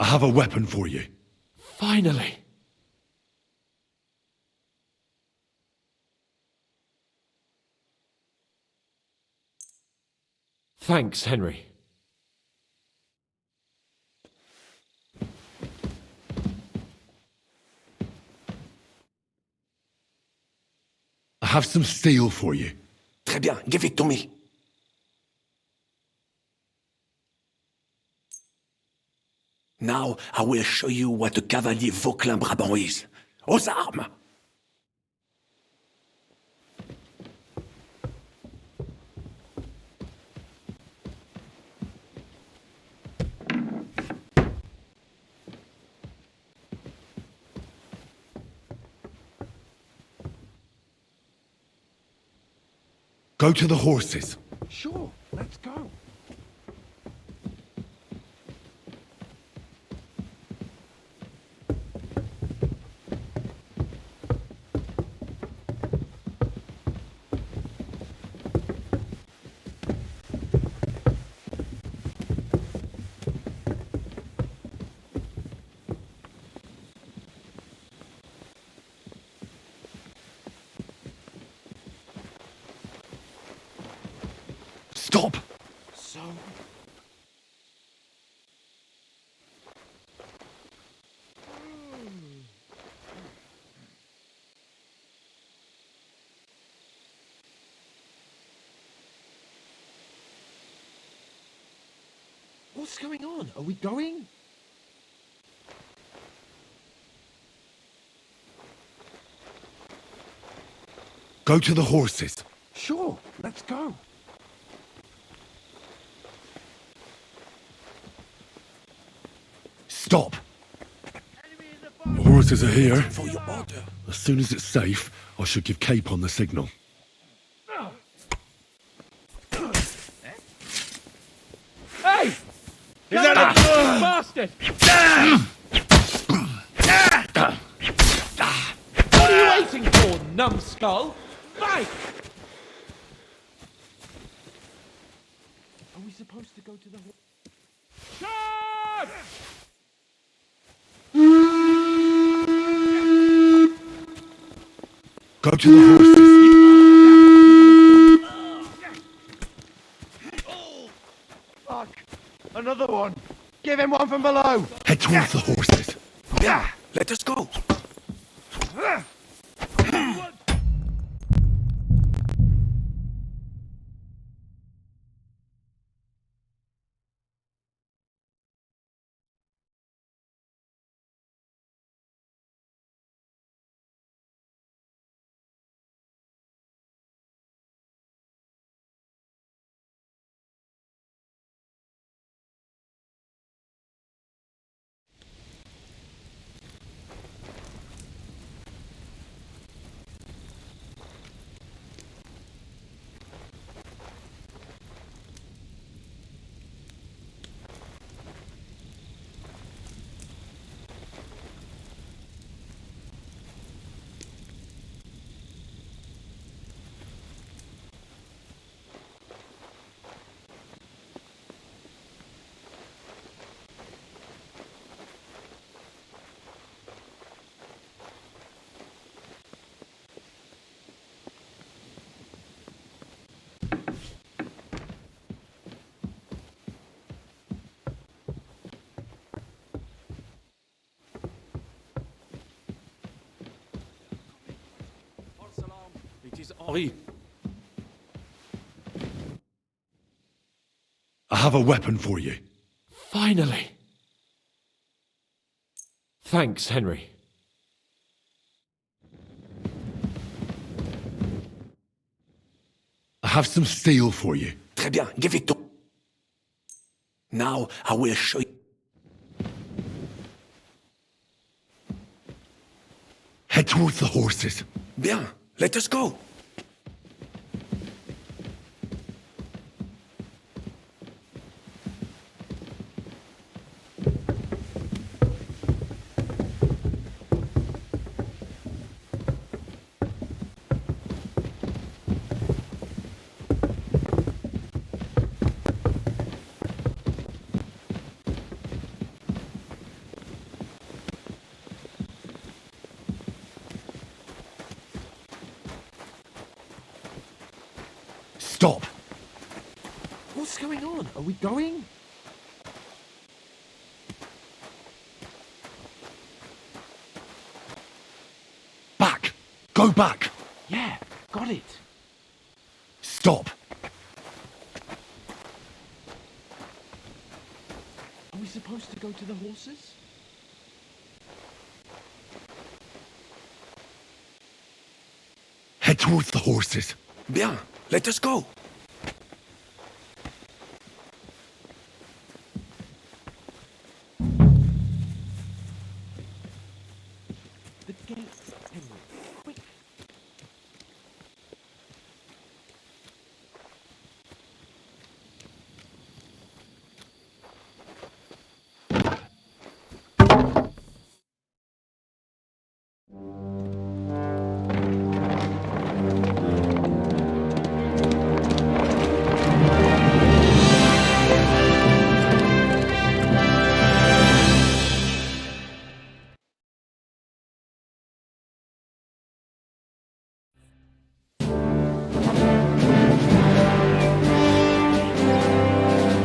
have a weapon for you. Finally. Thanks, Henry. I have some steel for you. Très bien, give it to me. Now I will show you what a cavalier Vauquelin Brabant is. Aux armes! Go to the horses. Sure, let's go. Stop! So... What's going on? Are we going? Go to the horses. Sure, let's go. Stop! The horses are here. As soon as it's safe, I should give Cape on the signal. Hey! Is that a bastard? What are you waiting for, numbskull? Fight! Are we supposed to go to the... Charge! Go to the horses. Fuck! Another one! Give him one from below! Head towards the horses. Yeah, let us go. It is Henri. I have a weapon for you. Finally. Thanks, Henry. I have some steel for you. Très bien, give it to... Now I will show you... Head towards the horses. Bien, let us go. Stop! What's going on? Are we going? Back! Go back! Yeah, got it. Stop! Are we supposed to go to the horses? Head towards the horses. Bien, let us go. The gate, Henry. Quick.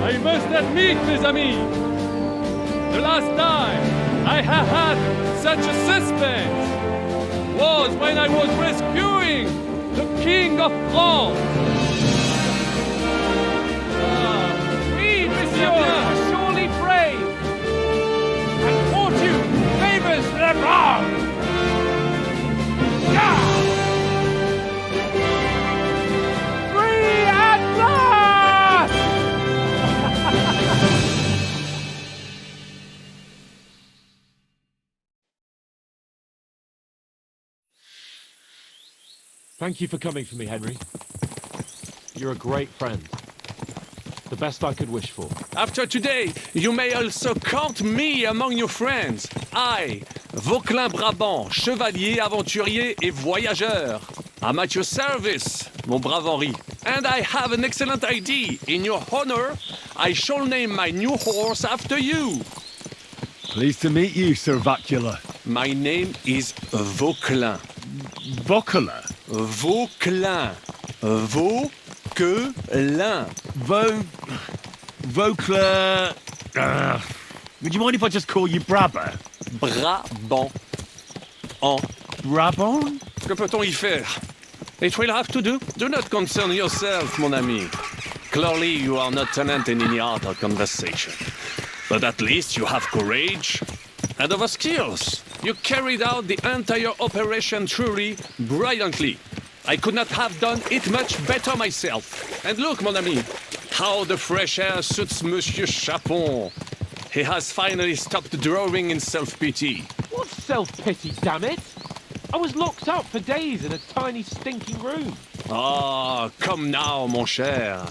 I must admit, mes amis, the last time I have had such a suspense was when I was rescuing the King of France. Oui, monsieur, surely brave. And fortune favors the brave. Free at last! Thank you for coming for me, Henry. You're a great friend. The best I could wish for. After today, you may also count me among your friends. I, Vauquelin Brabant, chevalier, aventurier et voyageur. I'm at your service, mon brave Henri. And I have an excellent idea. In your honor, I shall name my new horse after you. Pleased to meet you, Sir Vacula. My name is Vauquelin. Vauquelin? Vauquelin. Vauquelin. Vauquelin... would you mind if I just call you Brabant? Brabant. En Brabant? Que peut-on y faire? It will have to do. Do not concern yourself, mon ami. Clearly, you are not talented in the art of conversation. But at least you have courage and other skills. You carried out the entire operation truly brilliantly. I could not have done it much better myself. And look, mon ami, how the fresh air suits Monsieur Chapon. He has finally stopped drawing in self-pity. What self-pity, damn it? I was locked up for days in a tiny stinking room. Ah, come now, mon cher.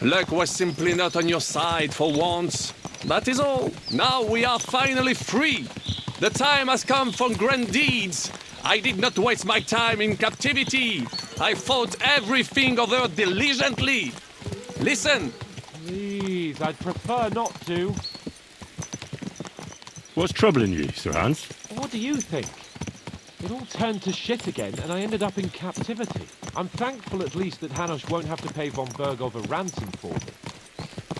Luck was simply not on your side for once. That is all. Now we are finally free. The time has come for grand deeds. I did not waste my time in captivity. I fought everything over diligently. Listen. Please, I'd prefer not to. What's troubling you, Sir Hans? What do you think? It all turned to shit again, and I ended up in captivity. I'm thankful at least that Hanush won't have to pay von Bergov a ransom for me.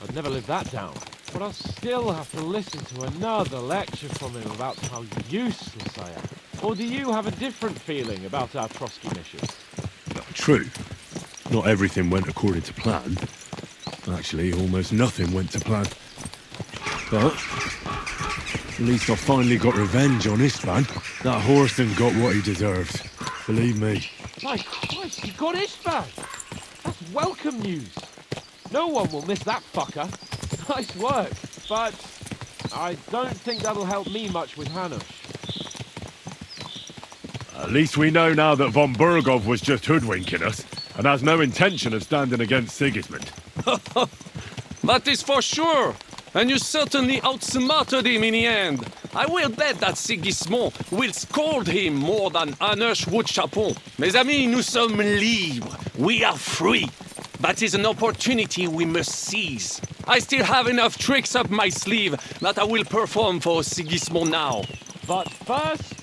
I'd never live that down. But I'll still have to listen to another lecture from him about how useless I am. Or do you have a different feeling about our Trotsky mission? True. Not everything went according to plan. Actually, almost nothing went to plan. But at least I finally got revenge on Istvan. That Horson got what he deserved. Believe me. My Christ, you got Istvan! That's welcome news. No one will miss that fucker. Nice work, but I don't think that'll help me much with Hanush. At least we know now that von Bergov was just hoodwinking us and has no intention of standing against Sigismund. That is for sure. And you certainly outsmarted him in the end. I will bet that Sigismund will scold him more than Hanush would Chapon. Mes amis, nous sommes libres. We are free. That is an opportunity we must seize. I still have enough tricks up my sleeve that I will perform for Sigismund now. But first,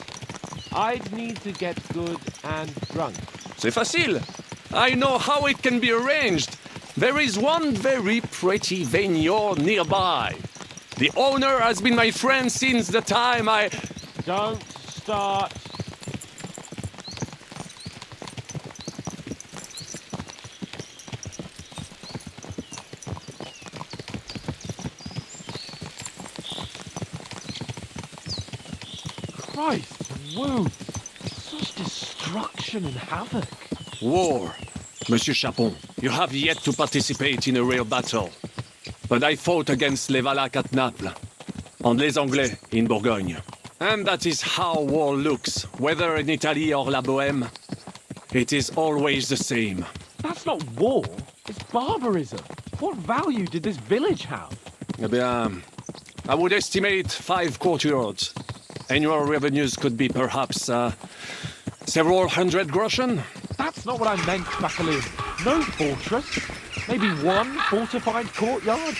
I'd need to get good and drunk. C'est facile. I know how it can be arranged. There is one very pretty vineyard nearby. The owner has been my friend since the time I... Don't start. Christ, wounds. Such destruction and havoc. War. Monsieur Chapon, you have yet to participate in a real battle. But I fought against les Valaques at Naples, and les Anglais in Bourgogne. And that is how war looks, whether in Italy or La Bohème. It is always the same. That's not war. It's barbarism. What value did this village have? Eh bien, I would estimate 5 courtyards. Annual revenues could be perhaps several hundred groschen. That's not what I meant, Bacalin. No fortress. Maybe one fortified courtyard.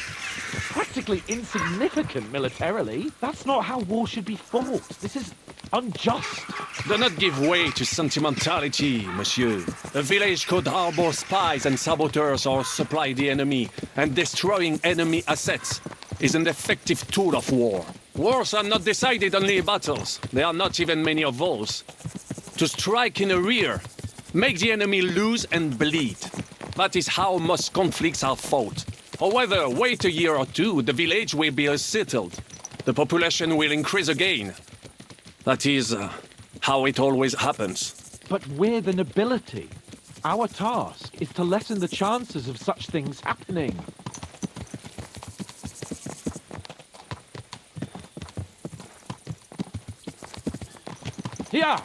Practically insignificant militarily. That's not how war should be fought. This is unjust. Do not give way to sentimentality, monsieur. A village could harbor spies and saboteurs or supply the enemy, and destroying enemy assets is an effective tool of war. Wars are not decided only in battles. There are not even many of those. To strike in the rear, make the enemy lose and bleed. That is how most conflicts are fought. However, wait a year or two, the village will be settled. The population will increase again. That is how it always happens. But we're the nobility. Our task is to lessen the chances of such things happening. Here!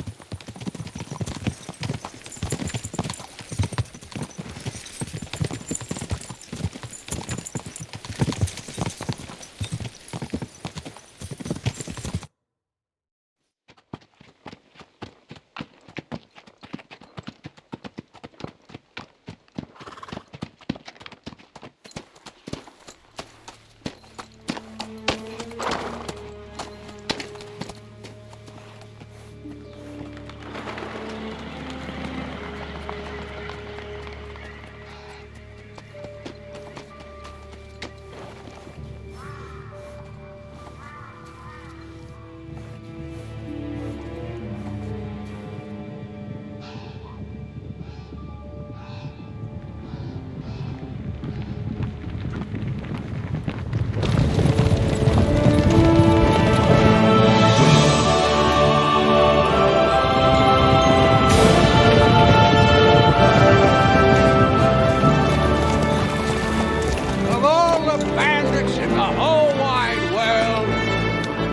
Of all the bandits in the whole wide world,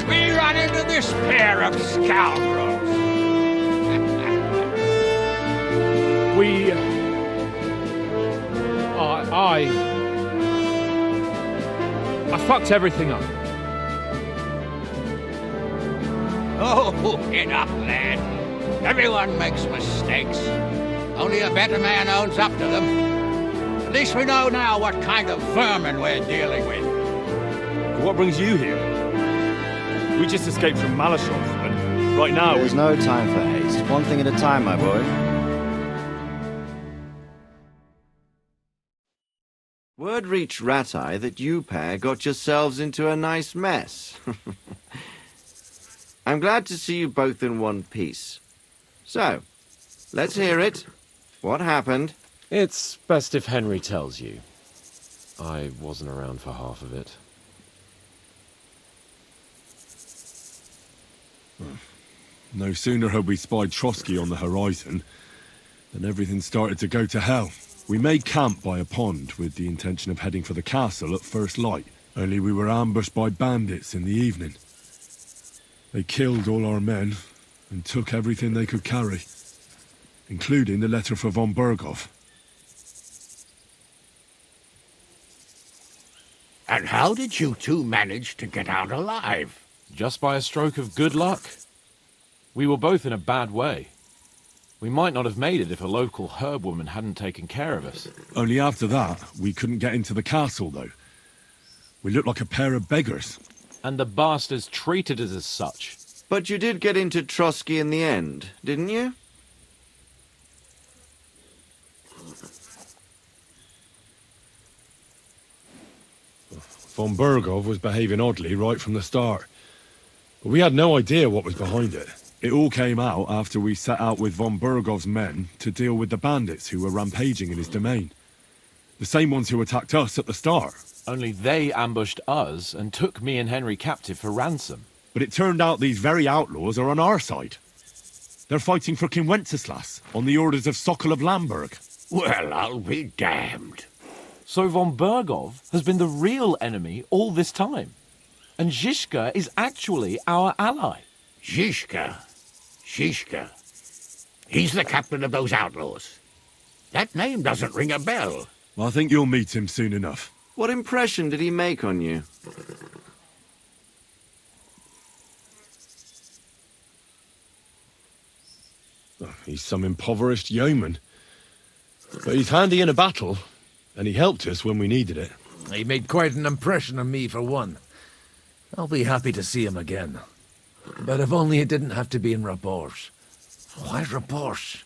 we run into this pair of scoundrels. I fucked everything up. Oh, enough, lad. Everyone makes mistakes. Only a better man owns up to them. At least we know now what kind of vermin we're dealing with. What brings you here? We just escaped from Malashov, and right now There's no time for haste. One thing at a time, my boy. Word reached Ratai that you pair got yourselves into a nice mess. I'm glad to see you both in one piece. So, let's hear it. What happened? It's best if Henry tells you. I wasn't around for half of it. no sooner had we spied Trotsky on the horizon than everything started to go to hell. We made camp by a pond with the intention of heading for the castle at first light, only we were ambushed by bandits in the evening. They killed all our men and took everything they could carry, including the letter for von Berghoff. And how did you two manage to get out alive? Just by a stroke of good luck. We were both in a bad way. We might not have made it if a local herb woman hadn't taken care of us. Only after that, we couldn't get into the castle, though. We looked like a pair of beggars. And the bastards treated us as such. But you did get into Trotsky in the end, didn't you? Von Bergov was behaving oddly right from the start. But we had no idea what was behind it. It all came out after we set out with Von Bergov's men to deal with the bandits who were rampaging in his domain. The same ones who attacked us at the start. Only they ambushed us and took me and Henry captive for ransom. But it turned out these very outlaws are on our side. They're fighting for King Wenceslas on the orders of Sokol of Lamberg. Well, I'll be damned. So Von Bergov has been the real enemy all this time. And Zizka is actually our ally. Zizka? Zizka? He's the captain of those outlaws. That name doesn't ring a bell. Well, I think you'll meet him soon enough. What impression did he make on you? Oh, he's some impoverished yeoman. But he's handy in a battle, and he helped us when we needed it. He made quite an impression on me, for one. I'll be happy to see him again. But if only it didn't have to be in Rabosh. Why Rabosh?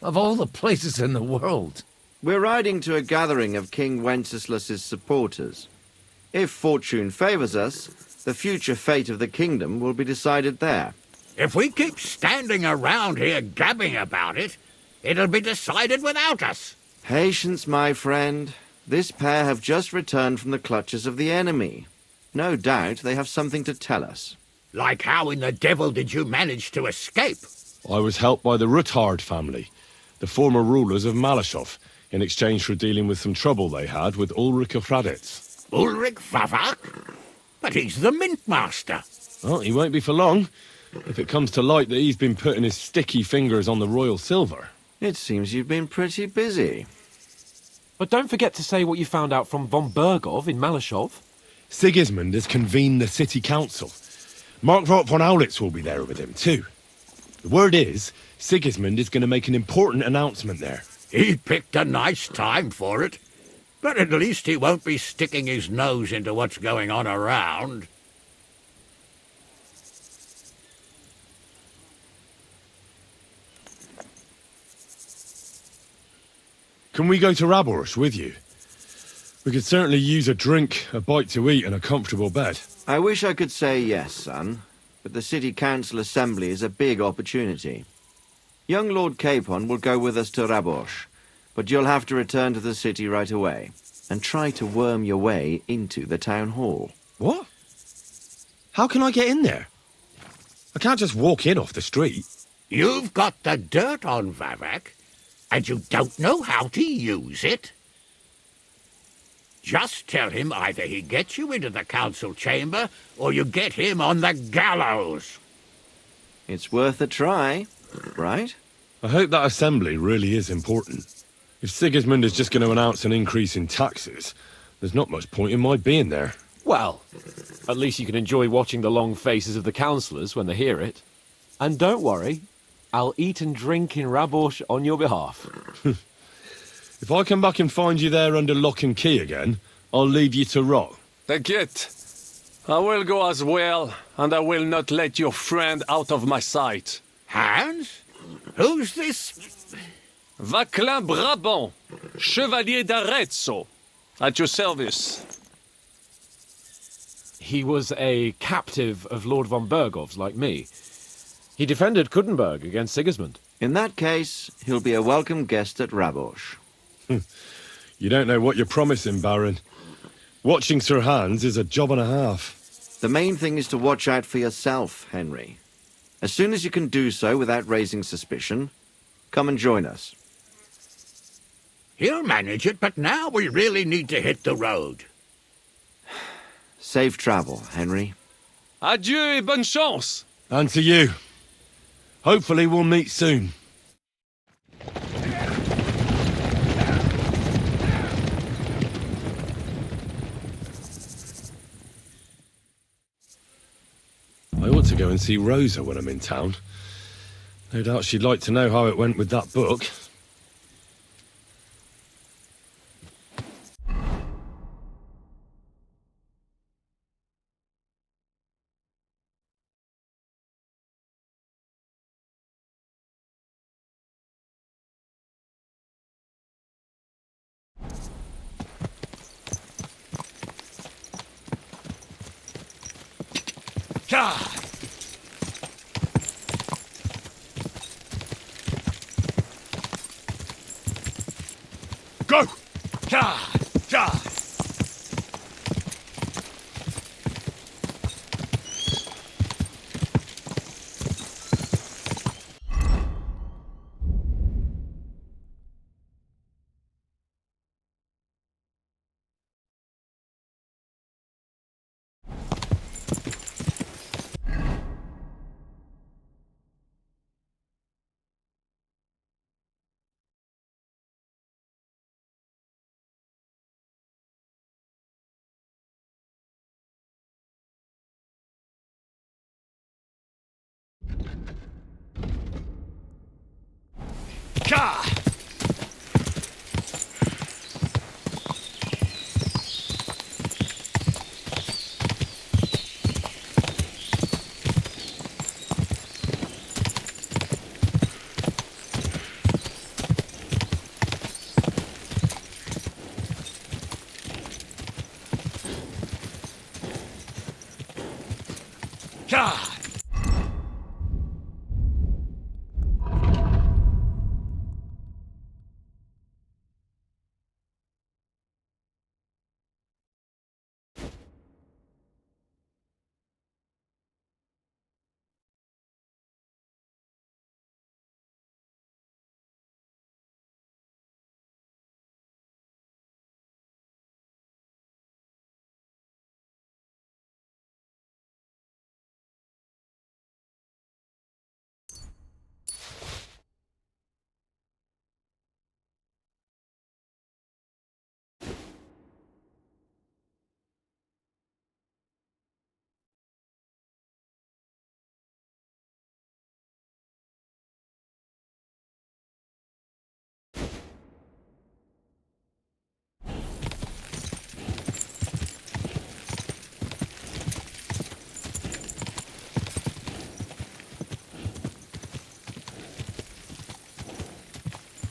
Of all the places in the world. We're riding to a gathering of King Wenceslas's supporters. If fortune favors us, the future fate of the kingdom will be decided there. If we keep standing around here gabbing about it, it'll be decided without us. Patience, my friend. This pair have just returned from the clutches of the enemy. No doubt they have something to tell us. Like how in the devil did you manage to escape? I was helped by the Ruthard family, the former rulers of Malashov, in exchange for dealing with some trouble they had with Ulrich of Raditz. Ulrich Favak? But he's the mint master. Well, he won't be for long, if it comes to light that he's been putting his sticky fingers on the royal silver. It seems you've been pretty busy. But don't forget to say what you found out from Von Bergov in Malashov. Sigismund has convened the city council. Markvart von Aulitz will be there with him, too. The word is, Sigismund is going to make an important announcement there. He picked a nice time for it. But at least he won't be sticking his nose into what's going on around. Can we go to Raborsh with you? We could certainly use a drink, a bite to eat, and a comfortable bed. I wish I could say yes, son, but the city council assembly is a big opportunity. Young Lord Capon will go with us to Raborsh, but you'll have to return to the city right away and try to worm your way into the town hall. What? How can I get in there? I can't just walk in off the street. You've got the dirt on Vavak, and you don't know how to use it? Just tell him either he gets you into the council chamber, or you get him on the gallows. It's worth a try, right? I hope that assembly really is important. If Sigismund is just going to announce an increase in taxes, there's not much point in my being there. Well, at least you can enjoy watching the long faces of the councillors when they hear it. And don't worry, I'll eat and drink in Raborsh on your behalf. If I come back and find you there under lock and key again, I'll leave you to rot. T'inquiète. I will go as well, and I will not let your friend out of my sight. Hans? Who's this? Vaclin Brabant, Chevalier d'Arezzo, at your service. He was a captive of Lord von Bergov's, like me. He defended Kuttenberg against Sigismund. In that case, he'll be a welcome guest at Raborsh. You don't know what you're promising, Baron. Watching Sir Hans is a job and a half. The main thing is to watch out for yourself, Henry. As soon as you can do so without raising suspicion, come and join us. He'll manage it, but now we really need to hit the road. Safe travel, Henry. Adieu et bonne chance. And to you. Hopefully we'll meet soon. I ought to go and see Rosa when I'm in town. No doubt she'd like to know how it went with that book. Go! Ka! Ka! Ka! Ka!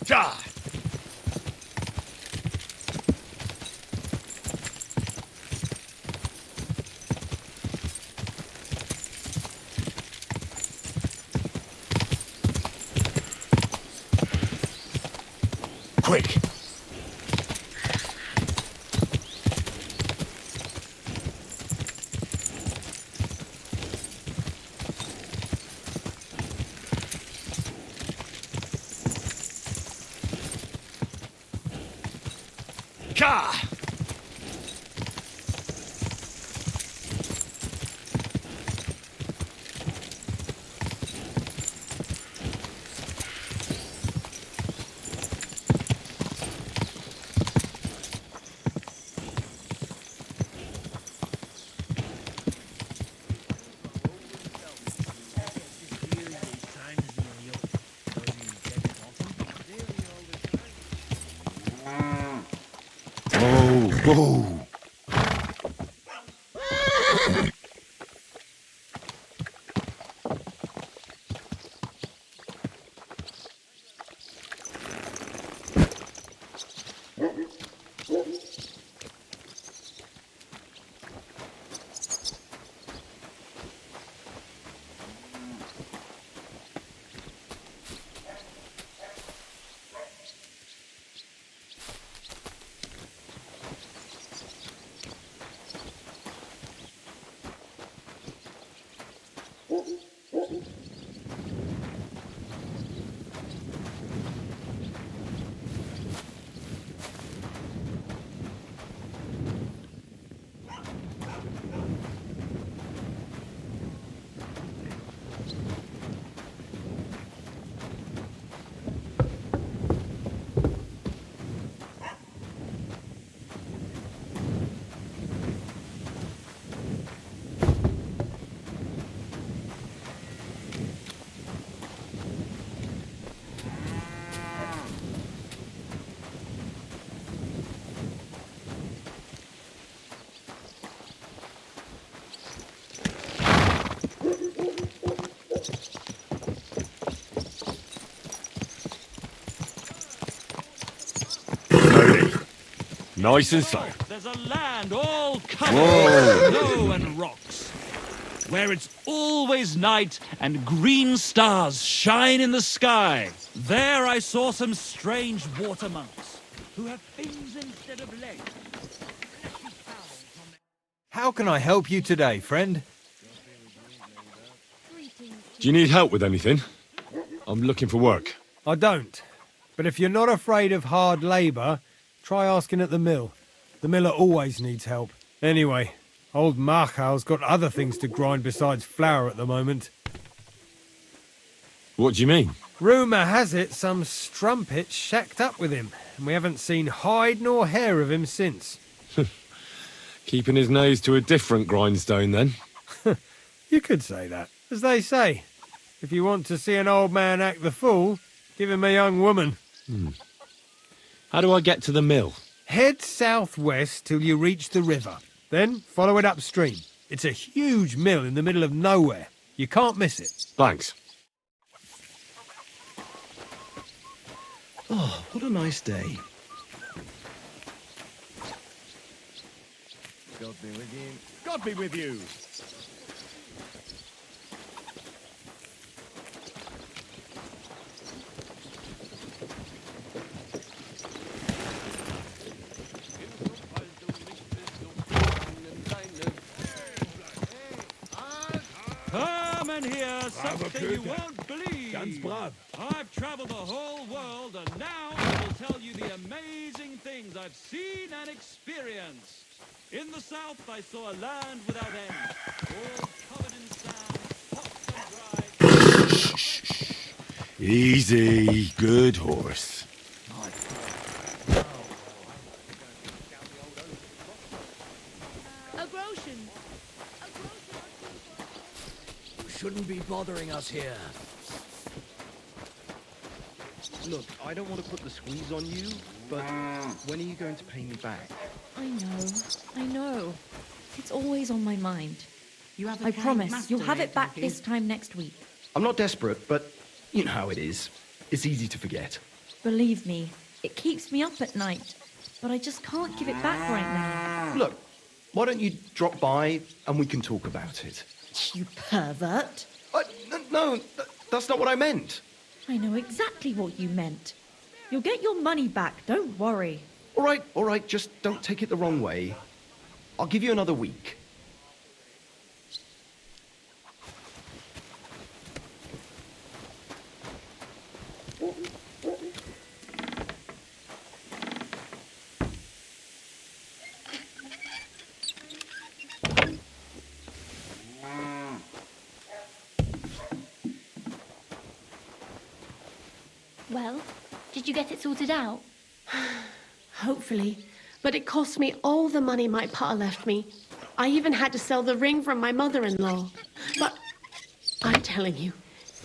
Ka! Quick! Ka! Whoa! Nice and slow. There's a land all covered Whoa. with snow and rocks. where it's always night and green stars shine in the sky. There I saw some strange water monks who have fins instead of legs. How can I help you today, friend? Do you need help with anything? I'm looking for work. I don't. But if you're not afraid of hard labour, try asking at the mill. The miller always needs help. Anyway, old Marchal's got other things to grind besides flour at the moment. What do you mean? Rumour has it some strumpet's shacked up with him, and we haven't seen hide nor hair of him since. Keeping his nose to a different grindstone, then? You could say that. As they say, if you want to see an old man act the fool, give him a young woman. How do I get to the mill? Head southwest till you reach the river. Then follow it upstream. It's a huge mill in the middle of nowhere. You can't miss it. Thanks. Oh, what a nice day. God be with you. God be with you. Come and hear something you won't believe. I've traveled the whole world, and now I will tell you the amazing things I've seen and experienced. In the south, I saw a land without end, all covered in sand, hot and dry. Easy. Good horse. A groschen. You shouldn't be bothering us here. Look, I don't want to put the squeeze on you, but when are you going to pay me back? I know. It's always on my mind. I promise, master you'll have there, it back Duffy. this time next week. I'm not desperate, but you know how it is. It's easy to forget. Believe me, it keeps me up at night. But I just can't give it back right now. Look, why don't you drop by and we can talk about it? You pervert. No, that's not what I meant. I know exactly what you meant. You'll get your money back, don't worry. All right, just don't take it the wrong way. I'll give you another week. Well, did you get it sorted out? Hopefully. But it cost me all the money my pa left me. I even had to sell the ring from my mother-in-law. But I'm telling you,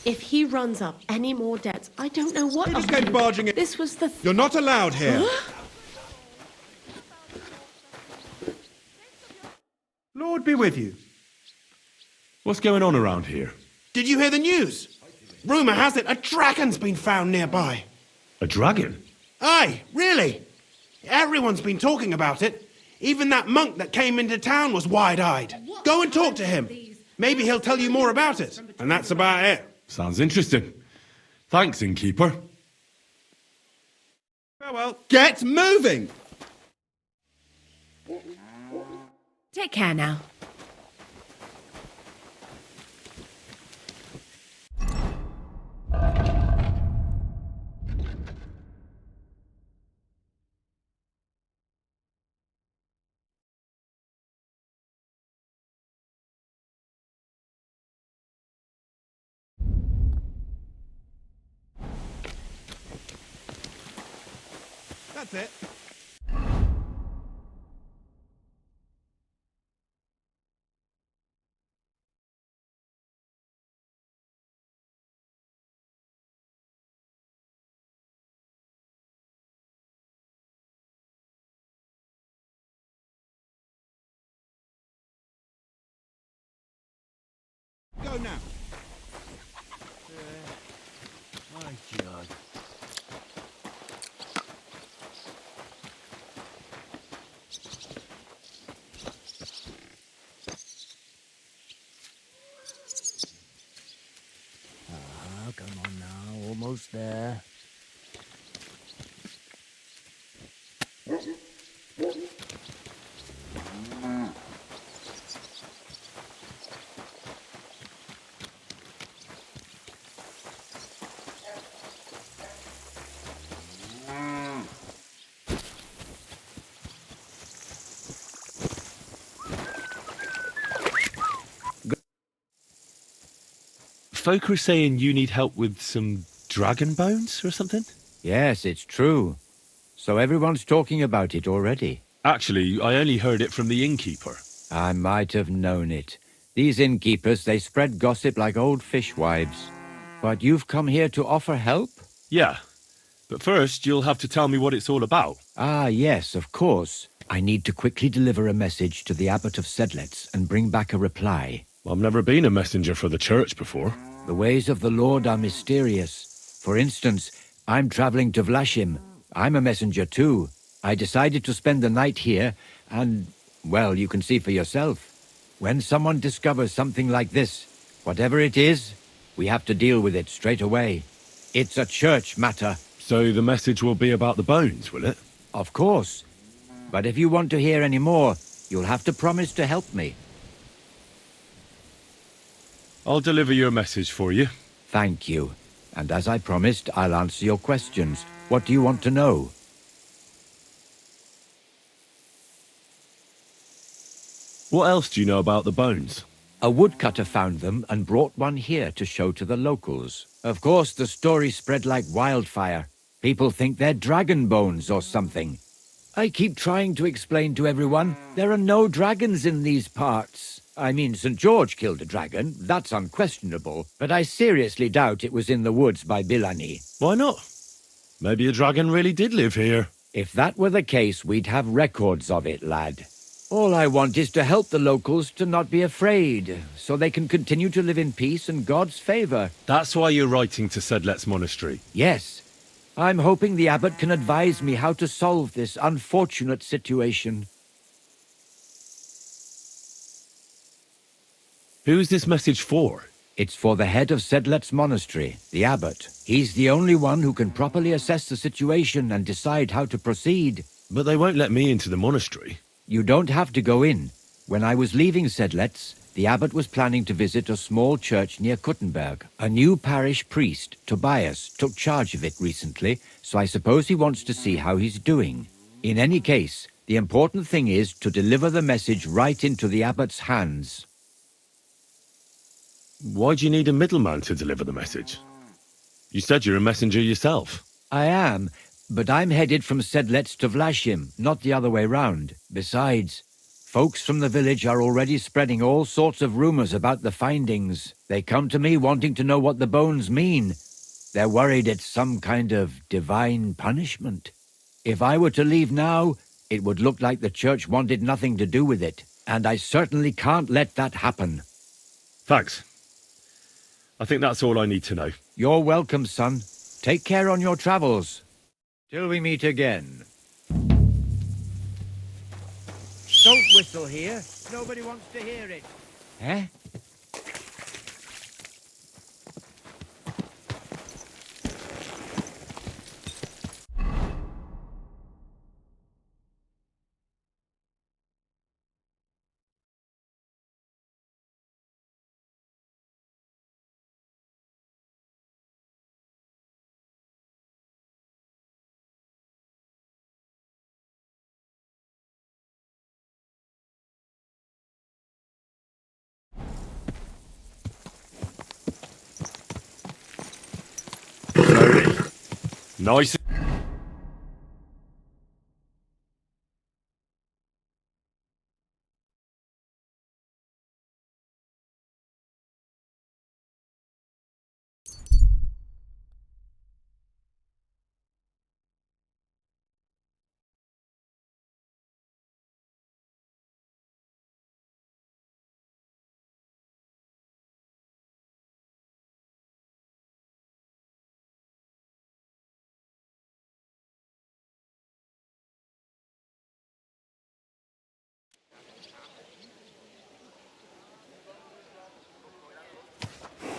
if he runs up any more debts, I don't know what You I'll just keep do. barging in. This was the... You're not allowed here. Lord be with you. What's going on around here? Did you hear the news? Rumour has it a dragon's been found nearby. A dragon? Aye, really. Everyone's been talking about it. Even that monk that came into town was wide-eyed. Go and talk to him. Maybe he'll tell you more about it. And that's about it. Sounds interesting. Thanks, innkeeper. Well, get moving! Take care now. That's it. Go now. My God. come on now. Almost there. Folk are saying you need help with some dragon bones or something? Yes, it's true. So everyone's talking about it already. Actually, I only heard it from the innkeeper. I might have known it. These innkeepers, they spread gossip like old fishwives. But you've come here to offer help? Yeah. But first, you'll have to tell me what it's all about. Ah, yes, of course. I need to quickly deliver a message to the Abbot of Sedlitz and bring back a reply. I've never been a messenger for the church before. The ways of the Lord are mysterious. For instance, I'm traveling to Vlashim. I'm a messenger too. I decided to spend the night here, and, well, you can see for yourself. When someone discovers something like this, whatever it is, we have to deal with it straight away. It's a church matter. So the message will be about the bones, will it? Of course. But if you want to hear any more, you'll have to promise to help me. I'll deliver your message for you. Thank you. And as I promised, I'll answer your questions. What do you want to know? What else do you know about the bones? A woodcutter found them and brought one here to show to the locals. Of course, the story spread like wildfire. People think they're dragon bones or something. I keep trying to explain to everyone there are no dragons in these parts. I mean, St. George killed a dragon, that's unquestionable, but I seriously doubt it was in the woods by Bilani. Why not? Maybe a dragon really did live here. If that were the case, we'd have records of it, lad. All I want is to help the locals to not be afraid, so they can continue to live in peace and God's favor. That's why you're writing to Sedlet's monastery? Yes. I'm hoping the abbot can advise me how to solve this unfortunate situation. Who's this message for? It's for the head of Sedlet's monastery, the abbot. He's the only one who can properly assess the situation and decide how to proceed. But they won't let me into the monastery. You don't have to go in. When I was leaving Sedlet's, the abbot was planning to visit a small church near Kuttenberg. A new parish priest, Tobias, took charge of it recently, so I suppose he wants to see how he's doing. In any case, the important thing is to deliver the message right into the abbot's hands. Why do you need a middleman to deliver the message? You said you're a messenger yourself. I am, but I'm headed from Sedlitz to Vlashim, not the other way round. Besides, folks from the village are already spreading all sorts of rumors about the findings. They come to me wanting to know what the bones mean. They're worried it's some kind of divine punishment. If I were to leave now, it would look like the church wanted nothing to do with it, and I certainly can't let that happen. Thanks. I think that's all I need to know. You're welcome, son. Take care on your travels. Till we meet again. Don't whistle here. Nobody wants to hear it. Eh? Nice.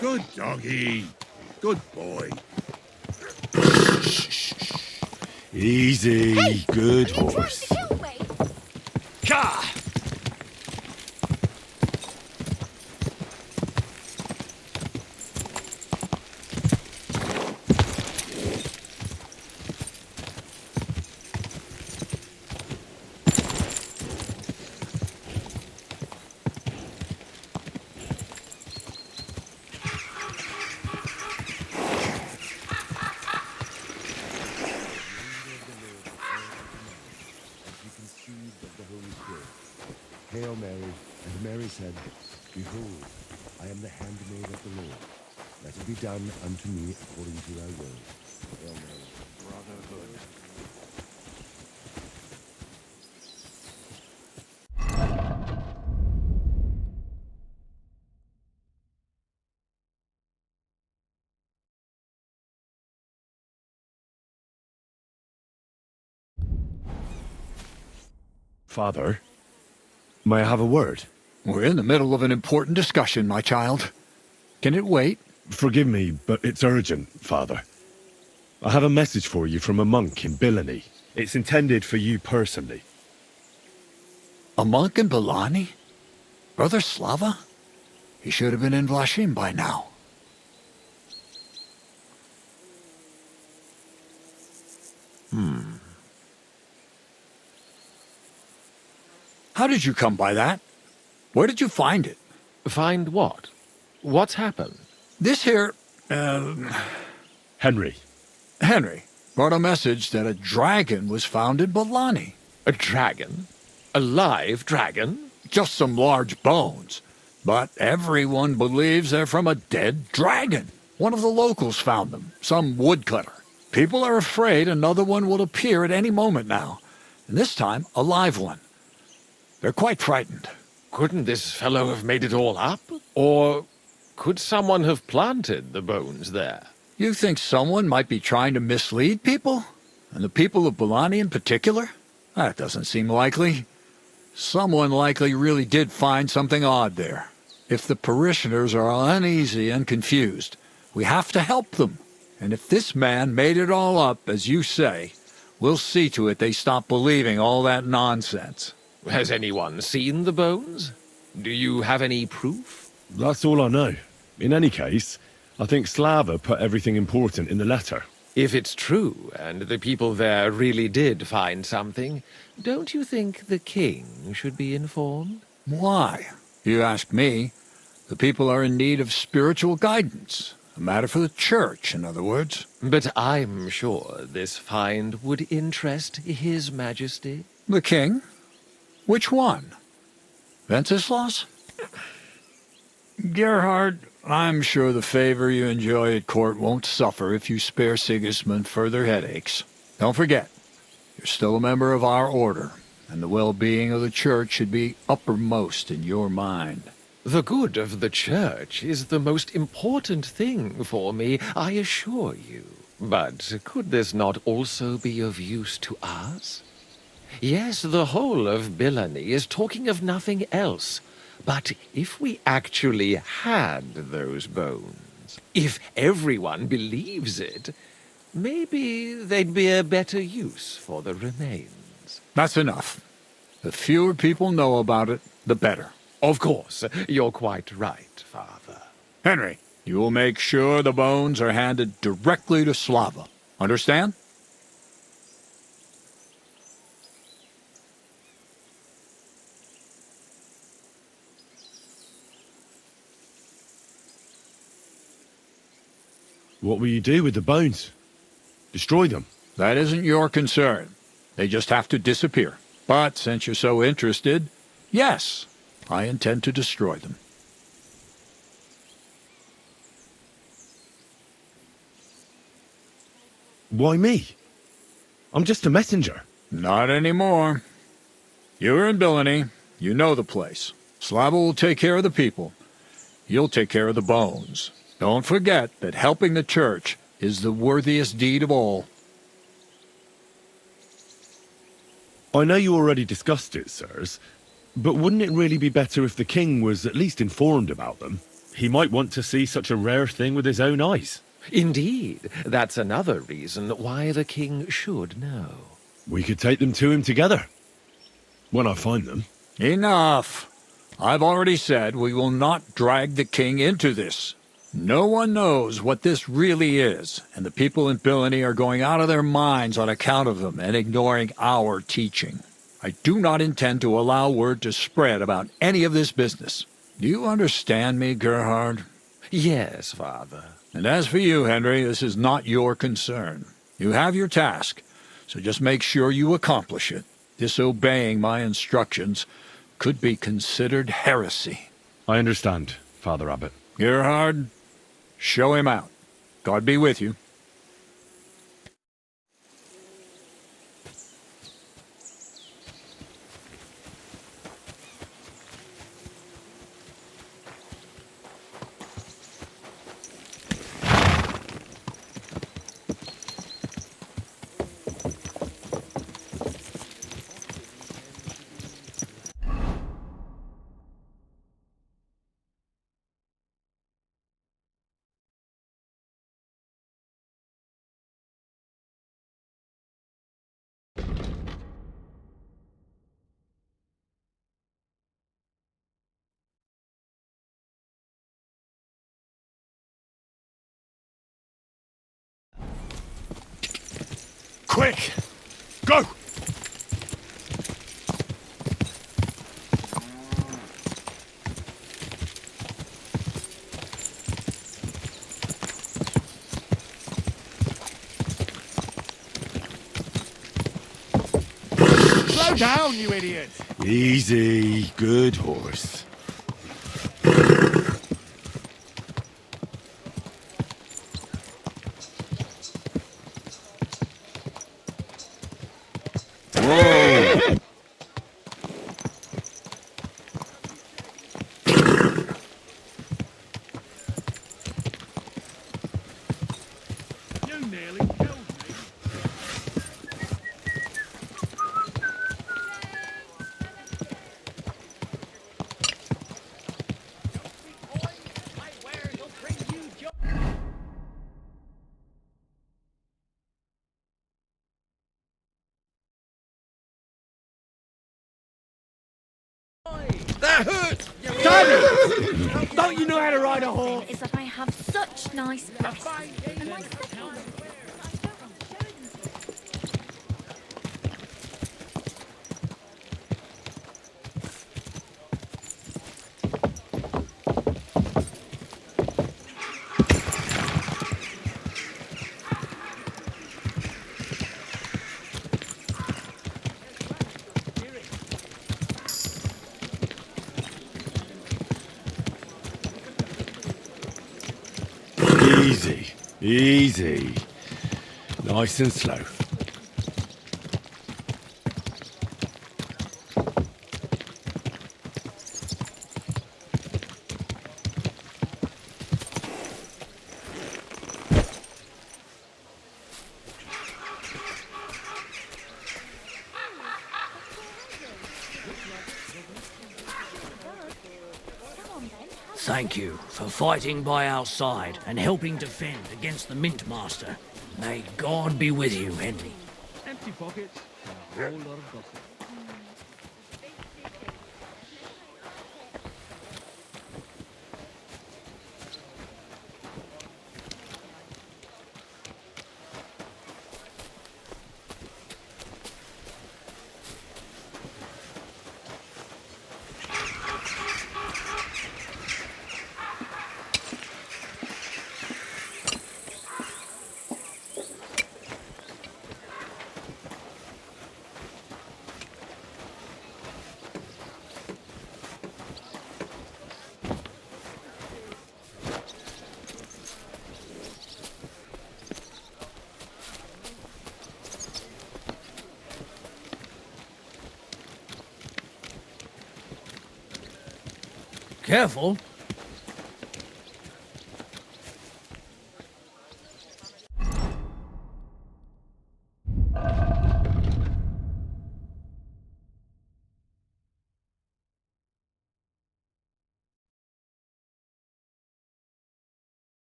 Good doggy. Good boy. Easy. Hey, good are you horse. trying to kill me? Ka! Hail Mary, and Mary said, Behold, I am the handmaid of the Lord. Let it be done unto me according to thy will. Hail Mary. Brotherhood. Father, may I have a word? We're in the middle of an important discussion, my child. Can it wait? Forgive me, but it's urgent, Father. I have a message for you from a monk in Bilani. It's intended for you personally. A monk in Bilani? Brother Slava? He should have been in Vlashim by now. How did you come by that? Where did you find it? Find what? What's happened? This here, Henry. Henry brought a message that a dragon was found in Bilani. A dragon? A live dragon? Just some large bones. But everyone believes they're from a dead dragon. One of the locals found them, some woodcutter. People are afraid another one will appear at any moment now, and this time a live one. They're quite frightened. Couldn't this fellow have made it all up? Or could someone have planted the bones there? You think someone might be trying to mislead people? And the people of Bilani in particular? That doesn't seem likely. Someone likely really did find something odd there. If the parishioners are uneasy and confused, we have to help them. And if this man made it all up, as you say, we'll see to it they stop believing all that nonsense. Has anyone seen the bones? Do you have any proof? That's all I know. In any case, I think Slava put everything important in the letter. If it's true, and the people there really did find something, don't you think the king should be informed? Why? You ask me. The people are in need of spiritual guidance. A matter for the church, in other words. But I'm sure this find would interest His Majesty. The king? Which one? Wenceslas? Gerhard, I'm sure the favor you enjoy at court won't suffer if you spare Sigismund further headaches. Don't forget, you're still a member of our order, and the well-being of the church should be uppermost in your mind. The good of the church is the most important thing for me, I assure you. But could this not also be of use to us? Yes, the whole of Bilani is talking of nothing else. But if we actually had those bones, if everyone believes it, maybe they'd be a better use for the remains. That's enough. The fewer people know about it, the better. Of course, you're quite right, Father. Henry, you will make sure the bones are handed directly to Slava. Understand? What will you do with the bones? Destroy them? That isn't your concern. They just have to disappear. But since you're so interested, yes, I intend to destroy them. Why me? I'm just a messenger. Not anymore. You're in Bilani. You know the place. Slava will take care of the people. You'll take care of the bones. Don't forget that helping the church is the worthiest deed of all. I know you already discussed it, sirs, but wouldn't it really be better if the king was at least informed about them? He might want to see such a rare thing with his own eyes. Indeed, that's another reason why the king should know. We could take them to him together. When I find them. Enough! I've already said we will not drag the king into this. No one knows what this really is, and the people in Billany are going out of their minds on account of them and ignoring our teaching. I do not intend to allow word to spread about any of this business. Do you understand me, Gerhard? Yes, Father. And as for you, Henry, this is not your concern. You have your task, so just make sure you accomplish it. Disobeying my instructions could be considered heresy. I understand, Father Abbot. Gerhard, show him out. God be with you. Quick! Go! Slow down, you idiot! Easy. Good horse. Whoa! You nearly killed me. That hurts! Damn it! Don't you know how to ride a horse? Is that I have such nice breasts. And my second Easy. Easy. Nice and slow. Thank you for fighting by our side and helping defend against the Mint Master. May God be with you, Henry. Empty pockets and a whole lot of gossip. Careful,